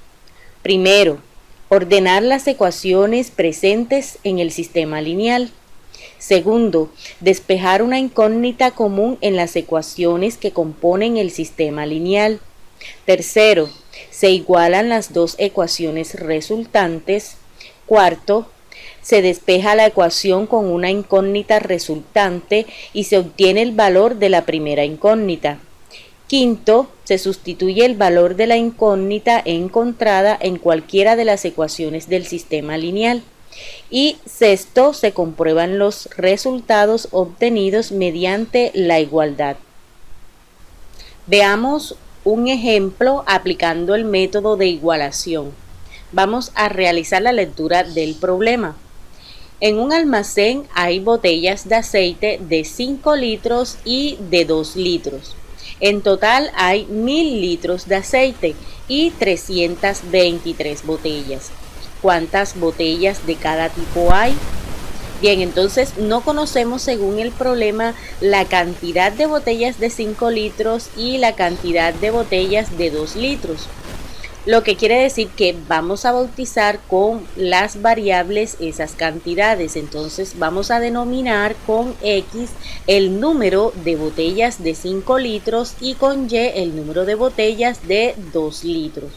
Primero, ordenar las ecuaciones presentes en el sistema lineal. Segundo, despejar una incógnita común en las ecuaciones que componen el sistema lineal. Tercero, se igualan las dos ecuaciones resultantes. Cuarto, se despeja la ecuación con una incógnita resultante y se obtiene el valor de la primera incógnita. Quinto, se sustituye el valor de la incógnita encontrada en cualquiera de las ecuaciones del sistema lineal. Y sexto, se comprueban los resultados obtenidos mediante la igualdad. Veamos un ejemplo aplicando el método de igualación. Vamos a realizar la lectura del problema. En un almacén hay botellas de aceite de 5 litros y de 2 litros. En total hay 1000 litros de aceite y 323 botellas. ¿Cuántas botellas de cada tipo hay? Bien, entonces no conocemos según el problema la cantidad de botellas de 5 litros y la cantidad de botellas de 2 litros. Lo que quiere decir que vamos a bautizar con las variables esas cantidades. Entonces vamos a denominar con X el número de botellas de 5 litros y con Y el número de botellas de 2 litros.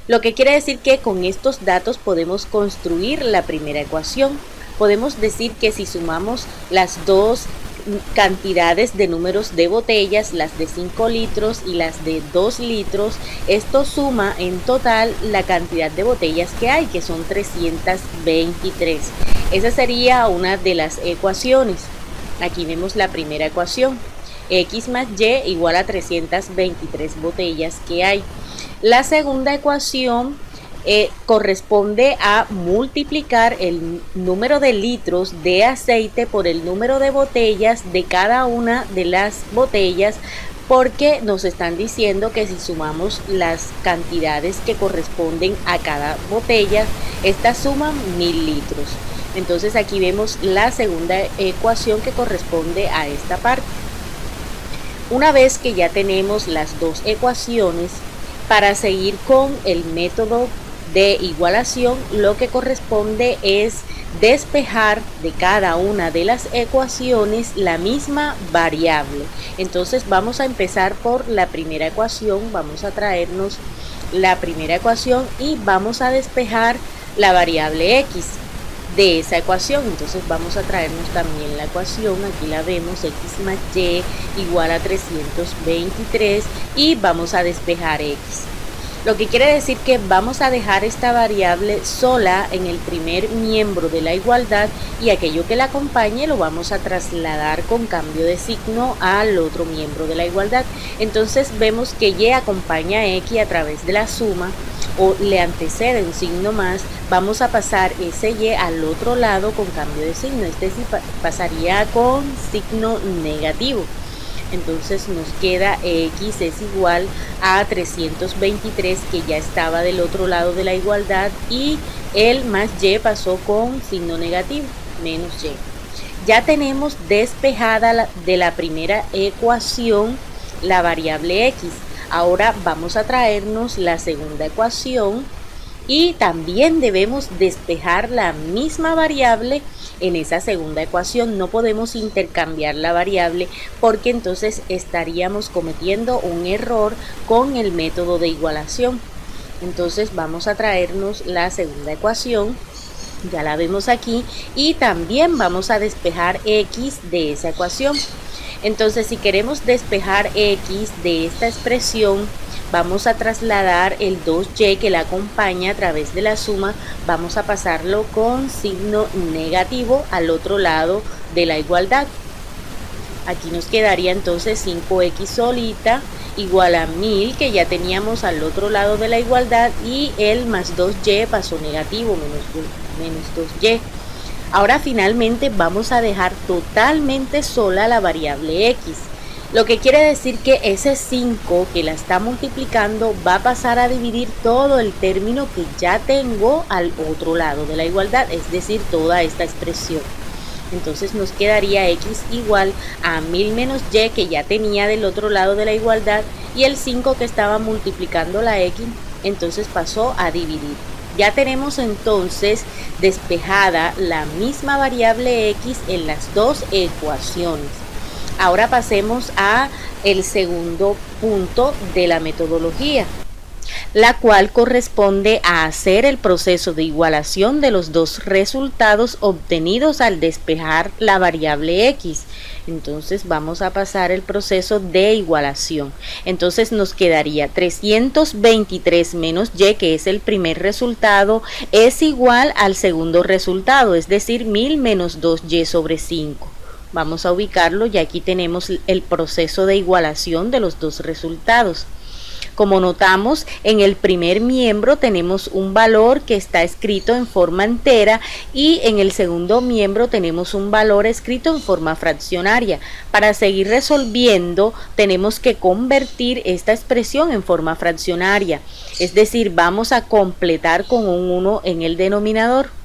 Lo que quiere decir que con estos datos podemos construir la primera ecuación. Podemos decir que si sumamos las dos cantidades de números de botellas, las de 5 litros y las de 2 litros, esto suma en total la cantidad de botellas que hay, que son 323. Esa sería una de las ecuaciones. Aquí vemos la primera ecuación, x más y igual a 323 botellas que hay. La segunda ecuación corresponde a multiplicar el número de litros de aceite por el número de botellas de cada una de las botellas, porque nos están diciendo que si sumamos las cantidades que corresponden a cada botella, estas suman 1000 litros. Entonces aquí vemos la segunda ecuación que corresponde a esta parte. Una vez que ya tenemos las dos ecuaciones, para seguir con el método de igualación, lo que corresponde es despejar de cada una de las ecuaciones la misma variable. Entonces vamos a empezar por la primera ecuación, vamos a traernos la primera ecuación y vamos a despejar la variable x de esa ecuación. Entonces vamos a traernos también la ecuación, aquí la vemos, x más y igual a 323 y vamos a despejar x. Lo que quiere decir que vamos a dejar esta variable sola en el primer miembro de la igualdad y aquello que la acompañe lo vamos a trasladar con cambio de signo al otro miembro de la igualdad. Entonces vemos que y acompaña a x a través de la suma o le antecede un signo más, vamos a pasar ese y al otro lado con cambio de signo, es decir, pasaría con signo negativo. Entonces nos queda x es igual a 323 que ya estaba del otro lado de la igualdad y el más y pasó con signo negativo, menos y. Ya tenemos despejada de la primera ecuación la variable x. Ahora vamos a traernos la segunda ecuación y también debemos despejar la misma variable en esa segunda ecuación. No podemos intercambiar la variable porque entonces estaríamos cometiendo un error con el método de igualación. Entonces vamos a traernos la segunda ecuación, ya la vemos aquí, y también vamos a despejar x de esa ecuación. Entonces si queremos despejar x de esta expresión, vamos a trasladar el 2y que la acompaña a través de la suma, vamos a pasarlo con signo negativo al otro lado de la igualdad. Aquí nos quedaría entonces 5x solita igual a 1000 que ya teníamos al otro lado de la igualdad y el más 2y pasó negativo, menos 2y. Ahora finalmente vamos a dejar totalmente sola la variable x. Lo que quiere decir que ese 5 que la está multiplicando va a pasar a dividir todo el término que ya tengo al otro lado de la igualdad, es decir, toda esta expresión. Entonces nos quedaría x igual a 1000 menos y que ya tenía del otro lado de la igualdad y el 5 que estaba multiplicando la x, entonces pasó a dividir. Ya tenemos entonces despejada la misma variable x en las dos ecuaciones. Ahora pasemos a el segundo punto de la metodología, la cual corresponde a hacer el proceso de igualación de los dos resultados obtenidos al despejar la variable x. Entonces vamos a pasar el proceso de igualación. Entonces nos quedaría 323 menos y, que es el primer resultado, es igual al segundo resultado, es decir, 1000 menos 2y sobre 5. Vamos a ubicarlo y aquí tenemos el proceso de igualación de los dos resultados. Como notamos, en el primer miembro tenemos un valor que está escrito en forma entera y en el segundo miembro tenemos un valor escrito en forma fraccionaria. Para seguir resolviendo tenemos que convertir esta expresión en forma fraccionaria, es decir, vamos a completar con un 1 en el denominador.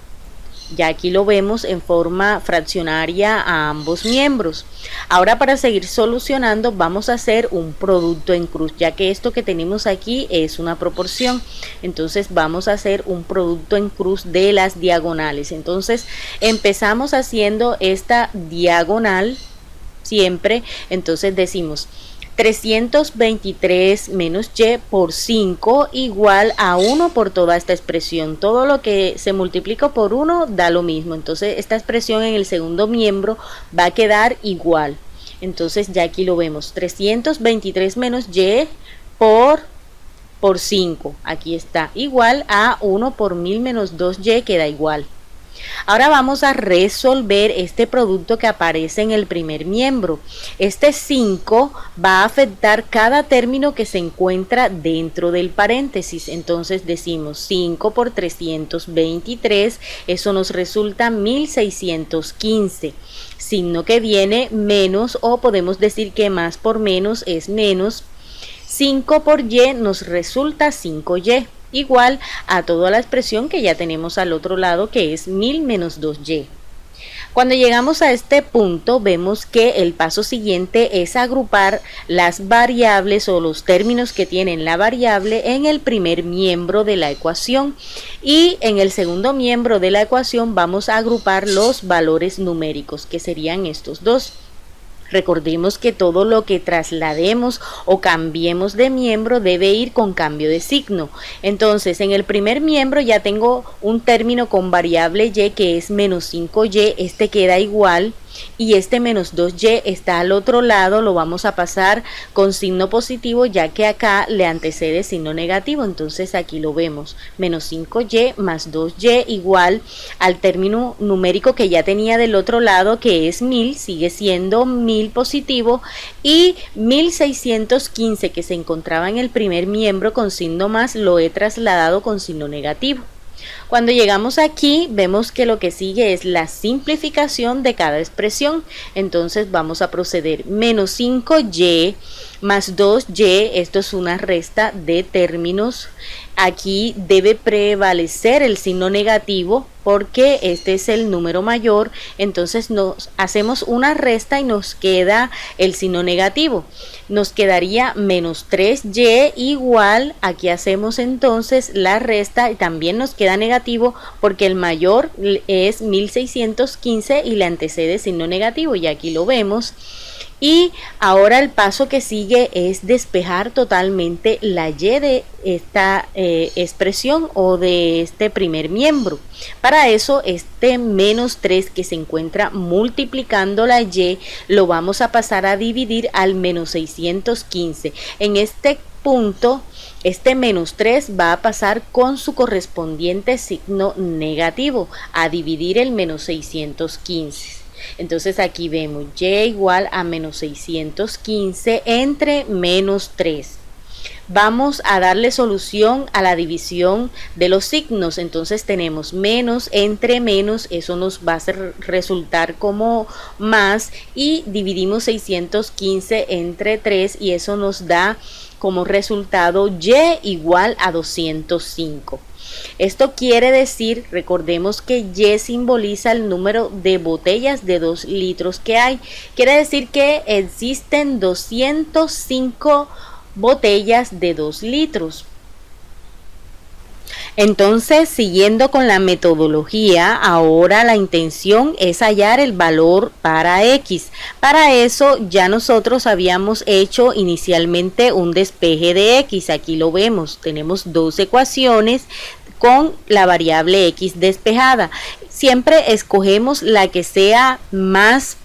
Ya aquí lo vemos en forma fraccionaria a ambos miembros. Ahora para seguir solucionando vamos a hacer un producto en cruz, ya que esto que tenemos aquí es una proporción. Entonces vamos a hacer un producto en cruz de las diagonales. Entonces empezamos haciendo esta diagonal siempre. Entonces decimos 323 menos y por 5 igual a 1 por toda esta expresión. Todo lo que se multiplica por 1 da lo mismo. Entonces esta expresión en el segundo miembro va a quedar igual. Entonces ya aquí lo vemos. 323 menos y por 5. Aquí está igual a 1 por 1000 menos 2y queda igual. Ahora vamos a resolver este producto que aparece en el primer miembro. Este 5 va a afectar cada término que se encuentra dentro del paréntesis. Entonces decimos 5 por 323, eso nos resulta 1615. Signo que viene menos, o podemos decir que más por menos es menos. 5 por y nos resulta 5y. igual a toda la expresión que ya tenemos al otro lado, que es 1000 menos 2y. Cuando llegamos a este punto, vemos que el paso siguiente es agrupar las variables o los términos que tienen la variable en el primer miembro de la ecuación, y en el segundo miembro de la ecuación vamos a agrupar los valores numéricos, que serían estos dos. Recordemos que todo lo que traslademos o cambiemos de miembro debe ir con cambio de signo. Entonces, en el primer miembro ya tengo un término con variable y que es menos 5y, este queda igual, y este menos 2y está al otro lado, lo vamos a pasar con signo positivo ya que acá le antecede signo negativo. Entonces aquí lo vemos, menos 5y más 2y igual al término numérico que ya tenía del otro lado, que es 1000, sigue siendo 1000 positivo, y 1615 que se encontraba en el primer miembro con signo más lo he trasladado con signo negativo. Cuando llegamos aquí, vemos que lo que sigue es la simplificación de cada expresión. Entonces vamos a proceder. Menos 5y más 2y, esto es una resta de términos. Aquí debe prevalecer el signo negativo porque este es el número mayor. Entonces nos hacemos una resta y nos queda el signo negativo. Nos quedaría menos 3y igual, aquí hacemos entonces la resta y también nos queda negativo porque el mayor es 1615 y le antecede signo negativo, y aquí lo vemos. Y ahora el paso que sigue es despejar totalmente la y de esta expresión o de este primer miembro. Para eso este menos 3 que se encuentra multiplicando la y lo vamos a pasar a dividir al menos 615. En este punto este menos 3 va a pasar con su correspondiente signo negativo a dividir el menos 615. Entonces aquí vemos y igual a menos 615 entre menos 3. Vamos a darle solución a la división de los signos. Entonces tenemos menos entre menos, eso nos va a resultar como más, y dividimos 615 entre 3 y eso nos da como resultado y igual a 205. Esto quiere decir, recordemos que y simboliza el número de botellas de 2 litros que hay. Quiere decir que existen 205 botellas de 2 litros. Entonces, siguiendo con la metodología, ahora la intención es hallar el valor para x. Para eso ya nosotros habíamos hecho inicialmente un despeje de x. Aquí lo vemos, tenemos dos ecuaciones con la variable x despejada. Siempre escogemos la que sea más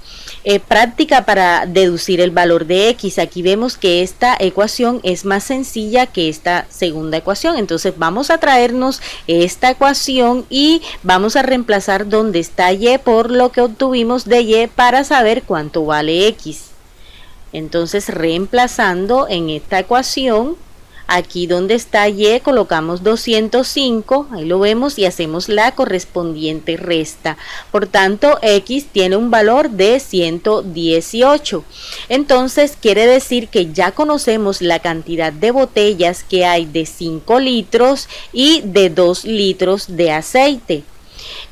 práctica para deducir el valor de x. Aquí vemos que esta ecuación es más sencilla que esta segunda ecuación. Entonces vamos a traernos esta ecuación y vamos a reemplazar donde está y por lo que obtuvimos de y para saber cuánto vale x. Entonces reemplazando en esta ecuación, aquí donde está y colocamos 205, ahí lo vemos, y hacemos la correspondiente resta. Por tanto, x tiene un valor de 118. Entonces quiere decir que ya conocemos la cantidad de botellas que hay de 5 litros y de 2 litros de aceite.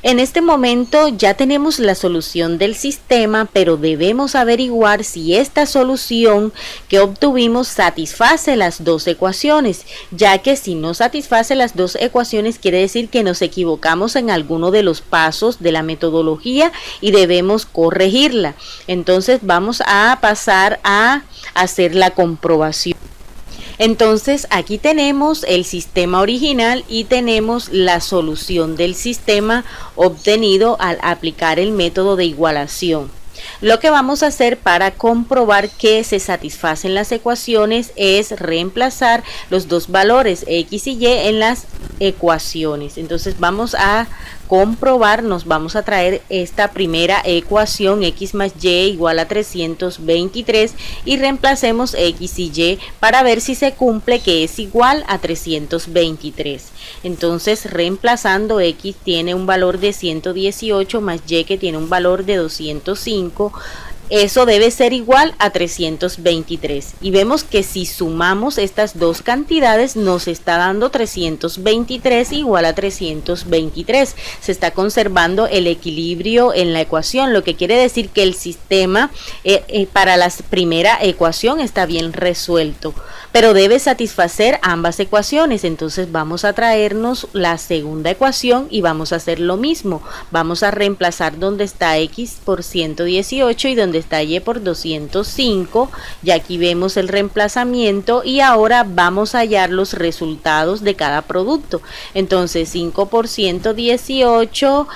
En este momento ya tenemos la solución del sistema, pero debemos averiguar si esta solución que obtuvimos satisface las dos ecuaciones, ya que si no satisface las dos ecuaciones quiere decir que nos equivocamos en alguno de los pasos de la metodología y debemos corregirla. Entonces vamos a pasar a hacer la comprobación. Entonces aquí tenemos el sistema original y tenemos la solución del sistema obtenido al aplicar el método de igualación. Lo que vamos a hacer para comprobar que se satisfacen las ecuaciones es reemplazar los dos valores x y y en las ecuaciones. Entonces vamos a comprobar, nos vamos a traer esta primera ecuación, x más y igual a 323, y reemplacemos x y y para ver si se cumple que es igual a 323. Entonces reemplazando, x tiene un valor de 118 más y que tiene un valor de 205, eso debe ser igual a 323. Y vemos que si sumamos estas dos cantidades nos está dando 323 igual a 323. Se está conservando el equilibrio en la ecuación, lo que quiere decir que el sistema para la primera ecuación está bien resuelto, pero debe satisfacer ambas ecuaciones. Entonces vamos a traernos la segunda ecuación y vamos a hacer lo mismo. Vamos a reemplazar donde está x por 118 y donde está y por 205. Y aquí vemos el reemplazamiento y ahora vamos a hallar los resultados de cada producto. Entonces 5 por 118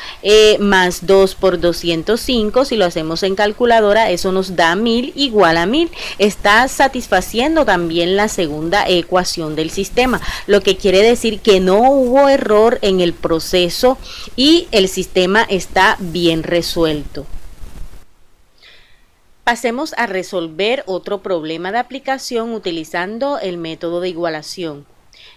más 2 por 205, si lo hacemos en calculadora, eso nos da 1000 igual a 1000. Está satisfaciendo también la segunda ecuación del sistema, lo que quiere decir que no hubo error en el proceso y el sistema está bien resuelto. Pasemos a resolver otro problema de aplicación utilizando el método de igualación.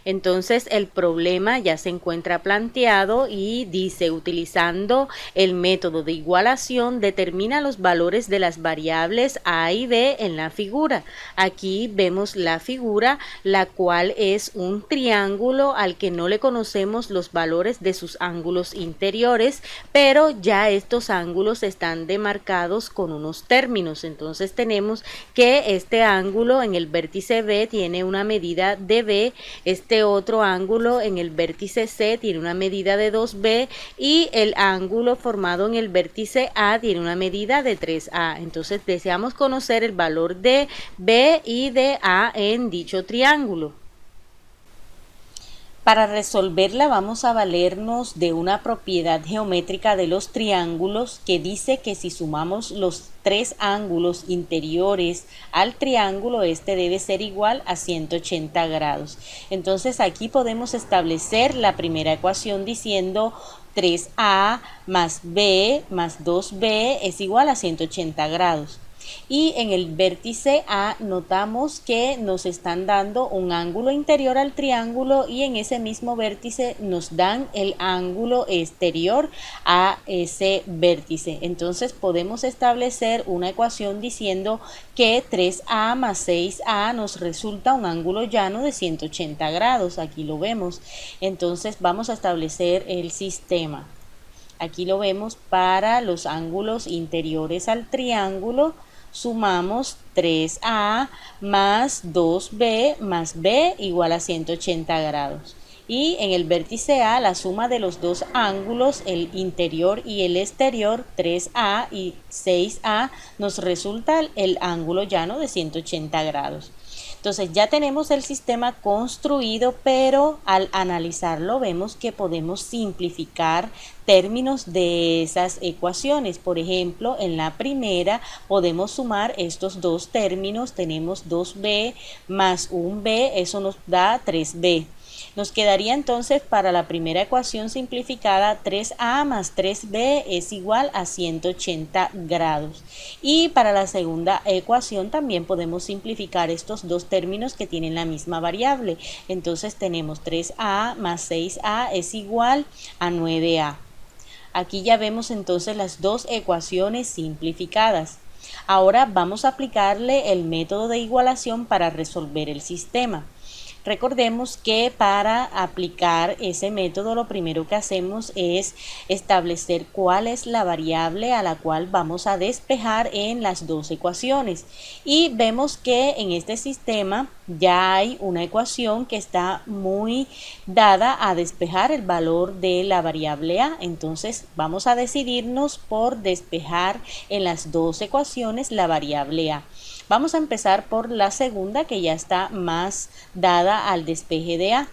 Entonces el problema ya se encuentra planteado y dice: utilizando el método de igualación, determina los valores de las variables a y b en la figura. Aquí vemos la figura, la cual es un triángulo al que no le conocemos los valores de sus ángulos interiores, pero ya estos ángulos están demarcados con unos términos. Entonces tenemos que este ángulo en el vértice B tiene una medida de b, este otro ángulo en el vértice C tiene una medida de 2b y el ángulo formado en el vértice A tiene una medida de 3a. Entonces deseamos conocer el valor de b y de a en dicho triángulo. Para resolverla vamos a valernos de una propiedad geométrica de los triángulos que dice que si sumamos los tres ángulos interiores al triángulo, este debe ser igual a 180 grados. Entonces aquí podemos establecer la primera ecuación diciendo 3a más b más 2b es igual a 180 grados. Y en el vértice A notamos que nos están dando un ángulo interior al triángulo y en ese mismo vértice nos dan el ángulo exterior a ese vértice. Entonces podemos establecer una ecuación diciendo que 3a más 6a nos resulta un ángulo llano de 180 grados. Aquí lo vemos. Entonces vamos a establecer el sistema. Aquí lo vemos para los ángulos interiores al triángulo. Sumamos 3a más 2b más b igual a 180 grados. Y en el vértice A, la suma de los dos ángulos, el interior y el exterior, 3a y 6a, nos resulta el ángulo llano de 180 grados. Entonces ya tenemos el sistema construido, pero al analizarlo vemos que podemos simplificar términos de esas ecuaciones. Por ejemplo, en la primera podemos sumar estos dos términos. Tenemos 2b más 1b, eso nos da 3b. Nos quedaría entonces para la primera ecuación simplificada 3a más 3b es igual a 180 grados. Y para la segunda ecuación también podemos simplificar estos dos términos que tienen la misma variable. Entonces tenemos 3a más 6a es igual a 9a. Aquí ya vemos entonces las dos ecuaciones simplificadas. Ahora vamos a aplicarle el método de igualación para resolver el sistema. Recordemos que para aplicar ese método lo primero que hacemos es establecer cuál es la variable a la cual vamos a despejar en las dos ecuaciones. Y vemos que en este sistema ya hay una ecuación que está muy dada a despejar el valor de la variable a. Entonces vamos a decidirnos por despejar en las dos ecuaciones la variable a. Vamos a empezar por la segunda, que ya está más dada al despeje de a.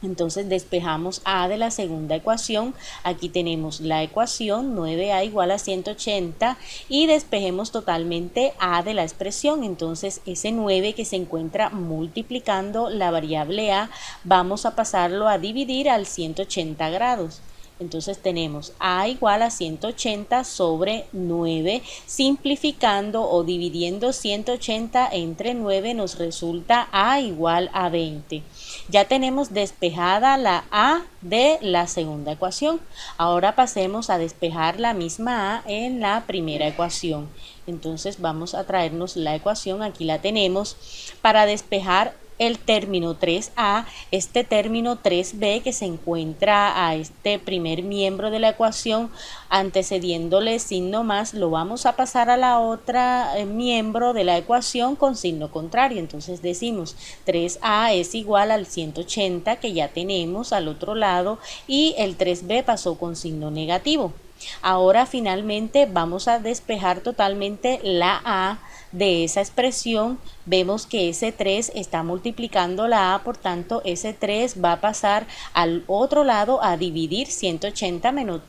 Entonces despejamos a de la segunda ecuación. Aquí tenemos la ecuación 9a igual a 180 y despejemos totalmente a de la expresión. Entonces ese 9 que se encuentra multiplicando la variable a, vamos a pasarlo a dividir al 180 grados. Entonces tenemos A igual a 180 sobre 9. Simplificando o dividiendo 180 entre 9 nos resulta A igual a 20. Ya tenemos despejada la A de la segunda ecuación. Ahora pasemos a despejar la misma A en la primera ecuación. Entonces vamos a traernos la ecuación, aquí la tenemos, para despejar el término 3a, este término 3b que se encuentra a este primer miembro de la ecuación antecediéndole signo más, lo vamos a pasar a la otra miembro de la ecuación con signo contrario. Entonces decimos 3a es igual al 180 que ya tenemos al otro lado y el 3b pasó con signo negativo. Ahora finalmente vamos a despejar totalmente la A de esa expresión. Vemos que ese 3 está multiplicando la A, por tanto ese 3 va a pasar al otro lado a dividir 180 menos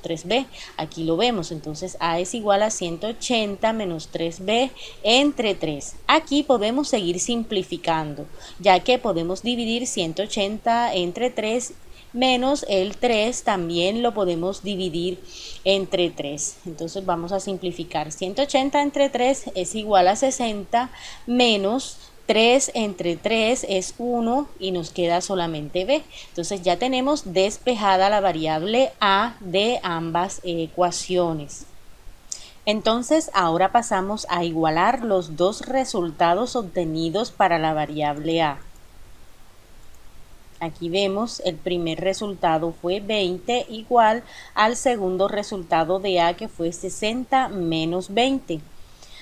3b. Aquí lo vemos, entonces A es igual a 180 menos 3b entre 3. Aquí podemos seguir simplificando, ya que podemos dividir 180 entre 3 menos el 3 también lo podemos dividir entre 3. Entonces vamos a simplificar. 180 entre 3 es igual a 60 menos 3 entre 3 es 1 y nos queda solamente b. Entonces ya tenemos despejada la variable a de ambas ecuaciones. Entonces ahora pasamos a igualar los dos resultados obtenidos para la variable a. Aquí vemos el primer resultado fue 20 igual al segundo resultado de A que fue 60 menos 20.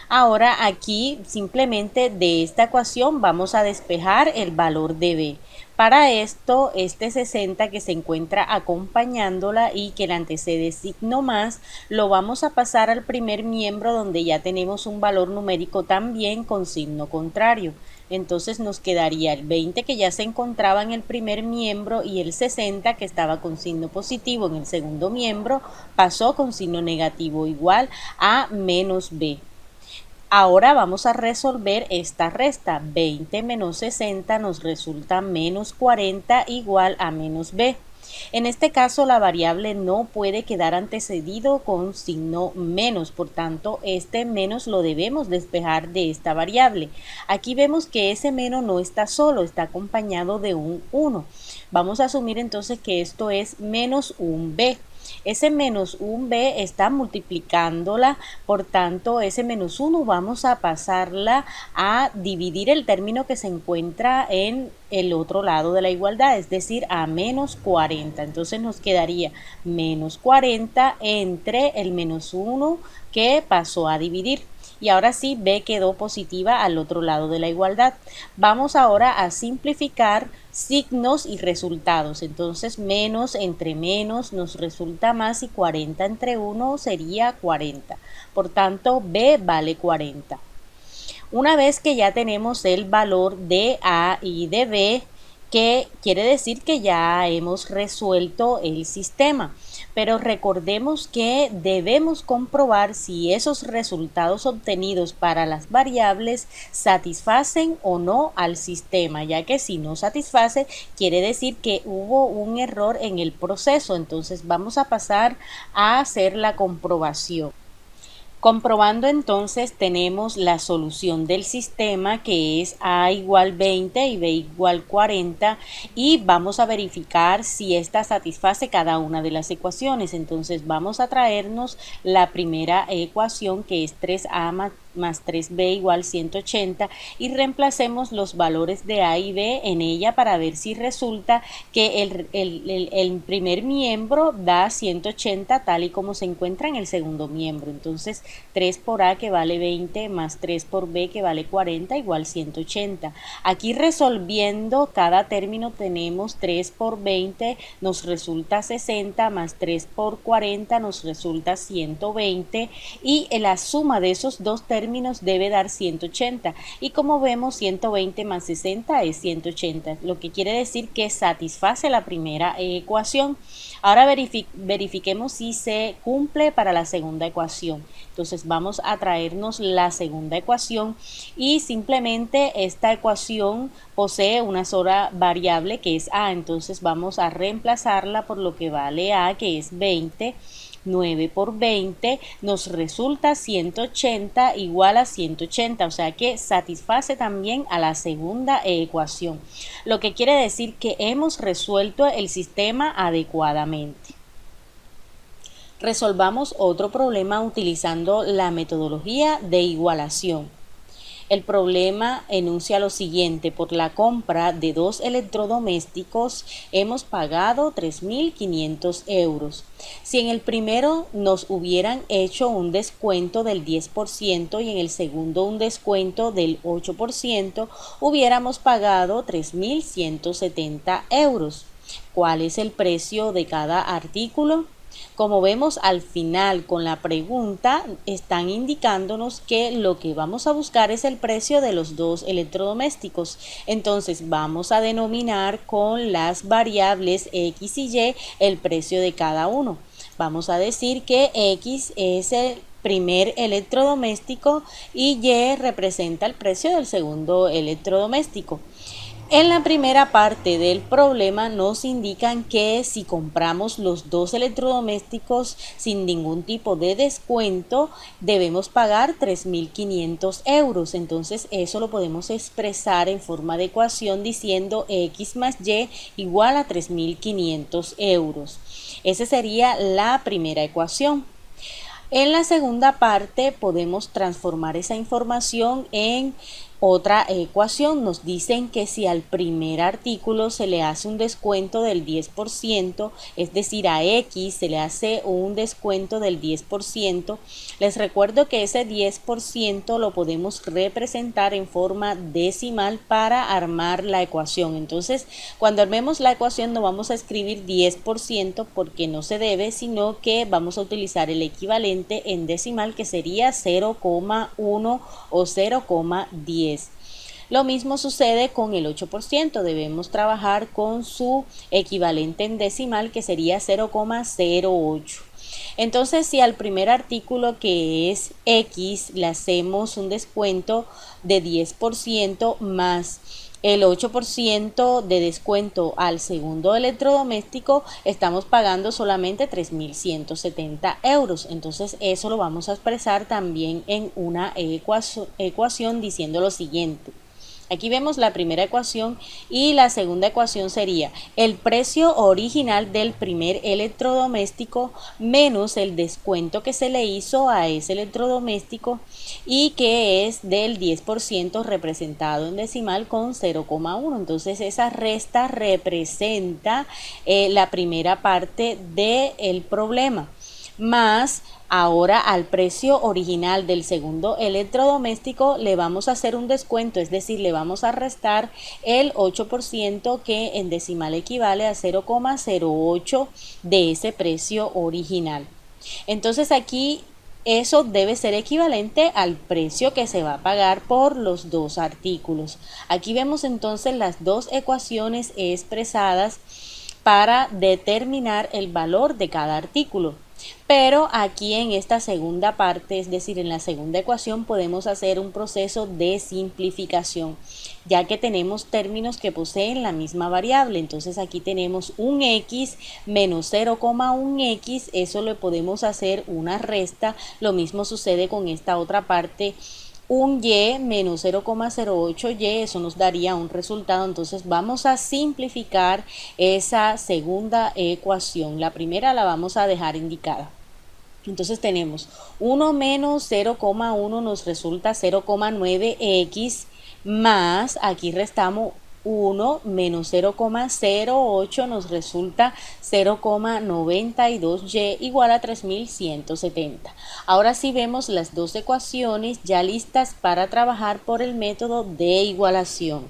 Ahora aquí simplemente de esta ecuación vamos a despejar el valor de B. Para esto, este 60 que se encuentra acompañándola y que le antecede signo más, lo vamos a pasar al primer miembro donde ya tenemos un valor numérico también con signo contrario. Entonces nos quedaría el 20 que ya se encontraba en el primer miembro y el 60 que estaba con signo positivo en el segundo miembro pasó con signo negativo igual a menos B. Ahora vamos a resolver esta resta. 20 menos 60 nos resulta menos 40 igual a menos b. En este caso la variable no puede quedar antecedido con signo menos, por tanto este menos lo debemos despejar de esta variable. Aquí vemos que ese menos no está solo, está acompañado de un 1. Vamos a asumir entonces que esto es menos un b. Ese menos un b está multiplicándola, por tanto ese menos 1 vamos a pasarla a dividir el término que se encuentra en el otro lado de la igualdad, es decir, a menos 40. Entonces nos quedaría menos 40 entre el menos 1 que pasó a dividir. Y ahora sí, b quedó positiva al otro lado de la igualdad. Vamos ahora a simplificar signos y resultados. Entonces menos entre menos nos resulta más y 40 entre 1 sería 40. Por tanto, b vale 40. Una vez que ya tenemos el valor de a y de b, que quiere decir que ya hemos resuelto el sistema. Pero recordemos que debemos comprobar si esos resultados obtenidos para las variables satisfacen o no al sistema, ya que si no satisface quiere decir que hubo un error en el proceso. Entonces vamos a pasar a hacer la comprobación. Comprobando entonces tenemos la solución del sistema que es a igual 20 y b igual 40 y vamos a verificar si esta satisface cada una de las ecuaciones. Entonces vamos a traernos la primera ecuación que es 3a más 3b igual 180 y reemplacemos los valores de a y b en ella para ver si resulta que el primer miembro da 180 tal y como se encuentra en el segundo miembro. Entonces 3 por a que vale 20 más 3 por b que vale 40 igual 180. Aquí resolviendo cada término tenemos 3 por 20 nos resulta 60 más 3 por 40 nos resulta 120 y la suma de esos dos términos términos debe dar 180 y como vemos 120 más 60 es 180, lo que quiere decir que satisface la primera ecuación. Ahora verifiquemos si se cumple para la segunda ecuación. Entonces vamos a traernos la segunda ecuación y simplemente esta ecuación posee una sola variable que es a, entonces vamos a reemplazarla por lo que vale a, que es 20. 9 por 20 nos resulta 180 igual a 180, o sea que satisface también a la segunda ecuación, lo que quiere decir que hemos resuelto el sistema adecuadamente. Resolvamos otro problema utilizando la metodología de igualación. El problema enuncia lo siguiente: por la compra de 2 electrodomésticos hemos pagado 3.500 euros. Si en el primero nos hubieran hecho un descuento del 10% y en el segundo un descuento del 8%, hubiéramos pagado 3.170 euros. ¿Cuál es el precio de cada artículo? Como vemos al final con la pregunta están indicándonos que lo que vamos a buscar es el precio de los 2 electrodomésticos. Entonces vamos a denominar con las variables X y Y el precio de cada uno. Vamos a decir que X es el primer electrodoméstico y Y representa el precio del segundo electrodoméstico. En la primera parte del problema nos indican que si compramos los 2 electrodomésticos sin ningún tipo de descuento, debemos pagar 3.500 euros. Entonces eso lo podemos expresar en forma de ecuación diciendo X más Y igual a 3.500 euros. Esa sería la primera ecuación. En la segunda parte podemos transformar esa información en otra ecuación. Nos dicen que si al primer artículo se le hace un descuento del 10%, es decir, a X se le hace un descuento del 10%, les recuerdo que ese 10% lo podemos representar en forma decimal para armar la ecuación. Entonces, cuando armemos la ecuación no vamos a escribir 10% porque no se debe, sino que vamos a utilizar el equivalente en decimal, que sería 0,1 o 0,10. Lo mismo sucede con el 8%, debemos trabajar con su equivalente en decimal, que sería 0,08. Entonces, si al primer artículo, que es X, le hacemos un descuento de 10% más el 8% de descuento al segundo electrodoméstico, estamos pagando solamente 3.170 euros. Entonces eso lo vamos a expresar también en una ecuación diciendo lo siguiente. Aquí vemos la primera ecuación y la segunda ecuación sería el precio original del primer electrodoméstico menos el descuento que se le hizo a ese electrodoméstico y que es del 10% representado en decimal con 0,1. Entonces esa resta representa la primera parte del problema, más ahora al precio original del segundo electrodoméstico le vamos a hacer un descuento, es decir, le vamos a restar el 8% que en decimal equivale a 0,08 de ese precio original. Entonces aquí eso debe ser equivalente al precio que se va a pagar por los 2 artículos. Aquí vemos entonces las 2 ecuaciones expresadas para determinar el valor de cada artículo. Pero aquí en esta segunda parte, es decir, en la segunda ecuación, podemos hacer un proceso de simplificación, ya que tenemos términos que poseen la misma variable. Entonces aquí tenemos un X menos 0,1X, eso le podemos hacer una resta. Lo mismo sucede con esta otra parte, un Y menos 0,08Y, eso nos daría un resultado. Entonces vamos a simplificar esa segunda ecuación. La primera la vamos a dejar indicada. Entonces tenemos 1 menos 0,1 nos resulta 0,9X, más aquí restamos 1 menos 0,08 nos resulta 0,92Y igual a 3.170. Ahora sí vemos las 2 ecuaciones ya listas para trabajar por el método de igualación.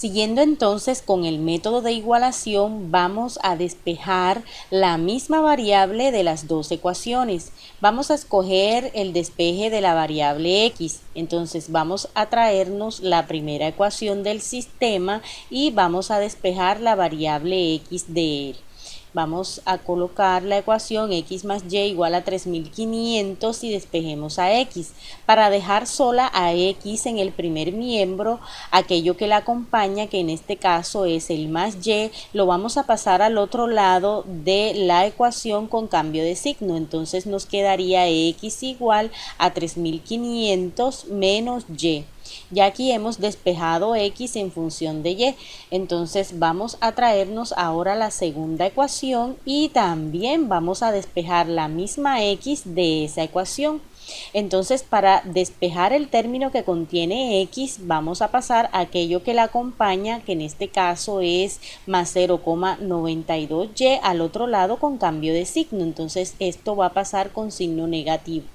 Siguiendo entonces con el método de igualación, vamos a despejar la misma variable de las dos ecuaciones. Vamos a escoger el despeje de la variable x. Entonces vamos a traernos la primera ecuación del sistema y vamos a despejar la variable x de él. Vamos a colocar la ecuación x más y igual a 3500 y despejemos a x. Para dejar sola a x en el primer miembro, aquello que la acompaña, que en este caso es el más y, lo vamos a pasar al otro lado de la ecuación con cambio de signo. Entonces nos quedaría x igual a 3500 menos y. Ya aquí hemos despejado x en función de y, entonces vamos a traernos ahora la segunda ecuación y también vamos a despejar la misma x de esa ecuación. Entonces para despejar el término que contiene x vamos a pasar aquello que la acompaña, que en este caso es más 0,92y, al otro lado con cambio de signo. Entonces esto va a pasar con signo negativo.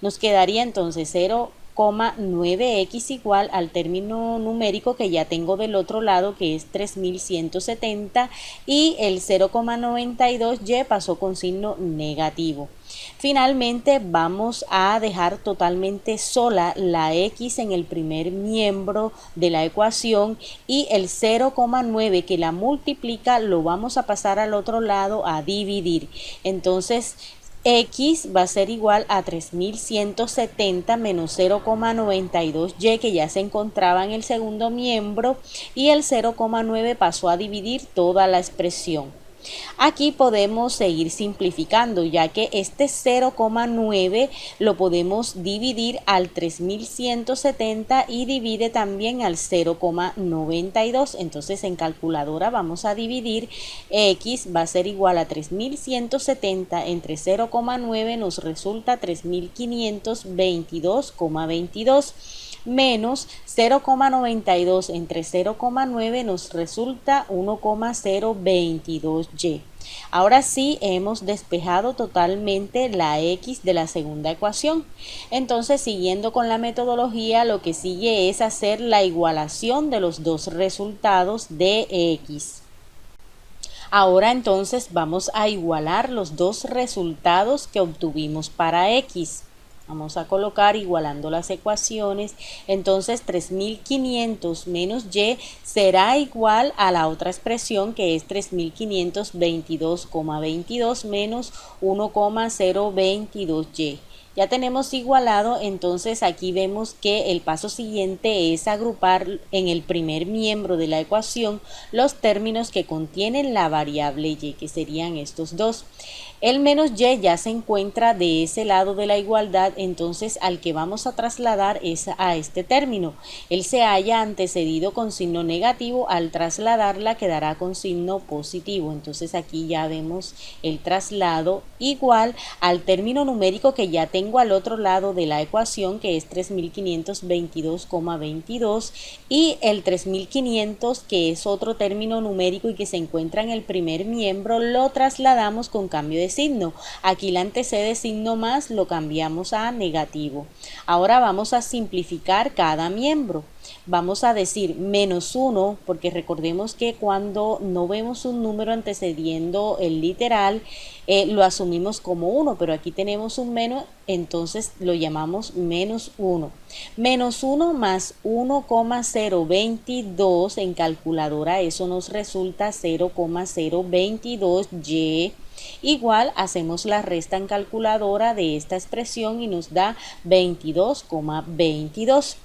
Nos quedaría entonces 0,9x igual al término numérico que ya tengo del otro lado, que es 3170, y el 0,92y pasó con signo negativo. Finalmente vamos a dejar totalmente sola la x en el primer miembro de la ecuación y el 0,9 que la multiplica lo vamos a pasar al otro lado a dividir. Entonces x va a ser igual a 3170 menos 0,92y, que ya se encontraba en el segundo miembro, y el 0,9 pasó a dividir toda la expresión. Aquí podemos seguir simplificando, ya que este 0,9 lo podemos dividir al 3170 y divide también al 0,92. Entonces en calculadora vamos a dividir, x va a ser igual a 3170 entre 0,9, nos resulta 3522,22. Menos 0,92 entre 0,9 nos resulta 1,022y. Ahora sí hemos despejado totalmente la x de la segunda ecuación. Entonces, siguiendo con la metodología, lo que sigue es hacer la igualación de los dos resultados de x. Ahora entonces vamos a igualar los dos resultados que obtuvimos para x. Vamos a colocar igualando las ecuaciones. Entonces 3500 menos y será igual a la otra expresión, que es 3522,22 menos 1,022y. Ya tenemos igualado, entonces aquí vemos que el paso siguiente es agrupar en el primer miembro de la ecuación los términos que contienen la variable y, que serían estos dos. El menos y ya se encuentra de ese lado de la igualdad, entonces al que vamos a trasladar es a este término. Él se halla antecedido con signo negativo, al trasladarla quedará con signo positivo. Entonces aquí ya vemos el traslado igual al término numérico que ya tengo al otro lado de la ecuación, que es 3522,22, y el 3500, que es otro término numérico y que se encuentra en el primer miembro, lo trasladamos con cambio de signo. Aquí la antecede signo más, lo cambiamos a negativo. Ahora vamos a simplificar cada miembro. Vamos a decir menos 1, porque recordemos que cuando no vemos un número antecediendo el literal, lo asumimos como 1, pero aquí tenemos un menos, entonces lo llamamos menos 1. Menos 1 más 1,022 en calculadora, eso nos resulta 0,022y. Igual hacemos la resta en calculadora de esta expresión y nos da 22,22.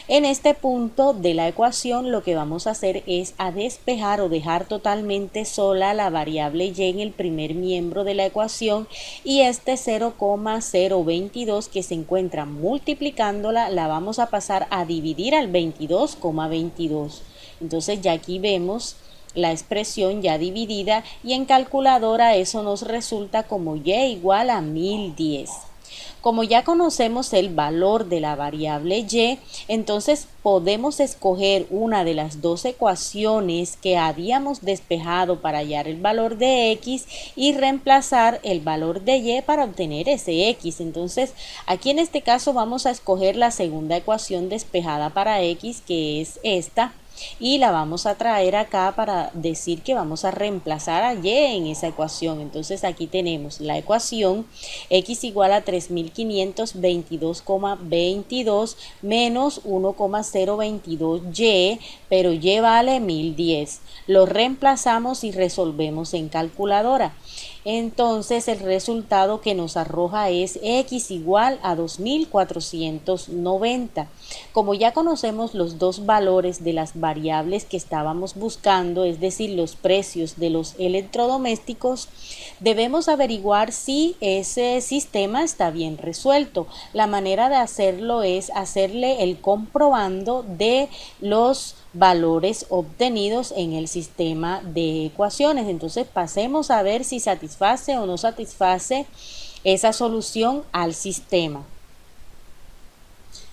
En este punto de la ecuación lo que vamos a hacer es a despejar o dejar totalmente sola la variable y en el primer miembro de la ecuación, y este 0,022 que se encuentra multiplicándola la vamos a pasar a dividir al 22,22. Entonces ya aquí vemos la expresión ya dividida y en calculadora eso nos resulta como y igual a 1010. Como ya conocemos el valor de la variable y, entonces podemos escoger una de las dos ecuaciones que habíamos despejado para hallar el valor de x y reemplazar el valor de y para obtener ese x. Entonces aquí en este caso vamos a escoger la segunda ecuación despejada para x, que es esta. y la vamos a traer acá para decir que vamos a reemplazar a y en esa ecuación. Entonces aquí tenemos la ecuación x igual a 3522,22 menos 1,022y, pero y vale 1010. Lo reemplazamos y resolvemos en calculadora. Entonces el resultado que nos arroja es x igual a 2490. Como ya conocemos los dos valores de las variables que estábamos buscando, es decir, los precios de los electrodomésticos, debemos averiguar si ese sistema está bien resuelto. La manera de hacerlo es hacerle el comprobando de los valores obtenidos en el sistema de ecuaciones. Entonces pasemos a ver si satisface o no satisface esa solución al sistema.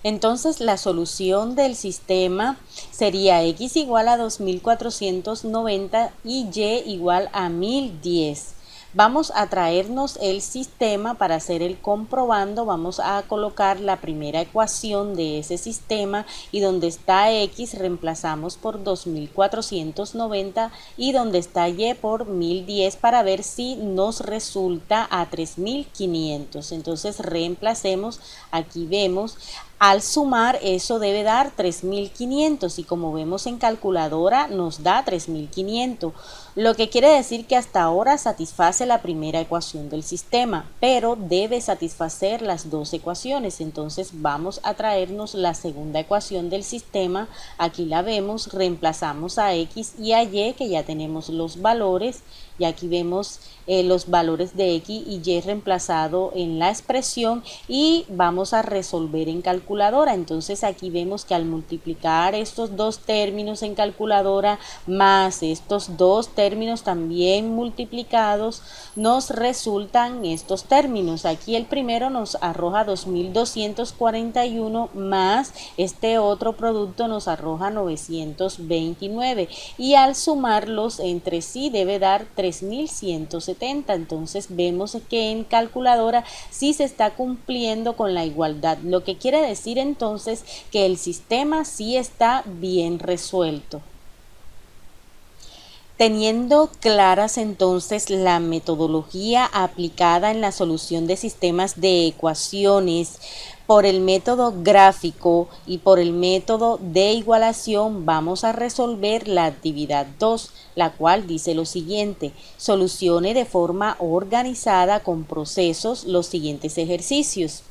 Entonces la solución del sistema sería x igual a 2490 y y igual a 1010. Vamos a traernos el sistema para hacer el comprobando. Vamos a colocar la primera ecuación de ese sistema y donde está x reemplazamos por 2490 y donde está y por 1010 para ver si nos resulta a 3500. Entonces reemplacemos, aquí vemos, al sumar eso debe dar 3500 y como vemos en calculadora nos da 3500, lo que quiere decir que hasta ahora satisface la primera ecuación del sistema, pero debe satisfacer las dos ecuaciones. Entonces vamos a traernos la segunda ecuación del sistema, aquí la vemos, reemplazamos a x y a y que ya tenemos los valores y aquí vemos los valores de x y y reemplazado en la expresión y vamos a resolver en calculadora. Entonces aquí vemos que al multiplicar estos dos términos en calculadora más estos dos términos también multiplicados nos resultan estos términos. Aquí el primero nos arroja 2241 más este otro producto nos arroja 929 y al sumarlos entre sí debe dar 3170. Entonces vemos que en calculadora sí se está cumpliendo con la igualdad, lo que quiere decir entonces que el sistema sí está bien resuelto. Teniendo claras entonces la metodología aplicada en la solución de sistemas de ecuaciones por el método gráfico y por el método de igualación, vamos a resolver la actividad 2, la cual dice lo siguiente: solucione de forma organizada con procesos los siguientes ejercicios.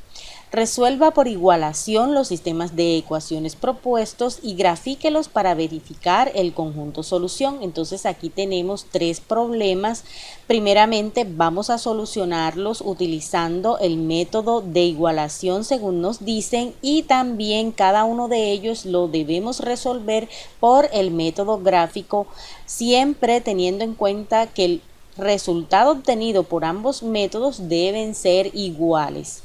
Resuelva por igualación los sistemas de ecuaciones propuestos y grafíquelos para verificar el conjunto solución. Entonces aquí tenemos tres problemas. Primeramente vamos a solucionarlos utilizando el método de igualación según nos dicen y también cada uno de ellos lo debemos resolver por el método gráfico, siempre teniendo en cuenta que el resultado obtenido por ambos métodos deben ser iguales.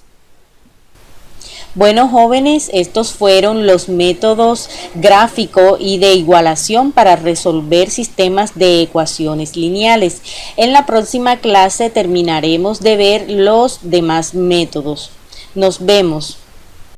Bueno, jóvenes, estos fueron los métodos gráfico y de igualación para resolver sistemas de ecuaciones lineales. En la próxima clase terminaremos de ver los demás métodos. Nos vemos.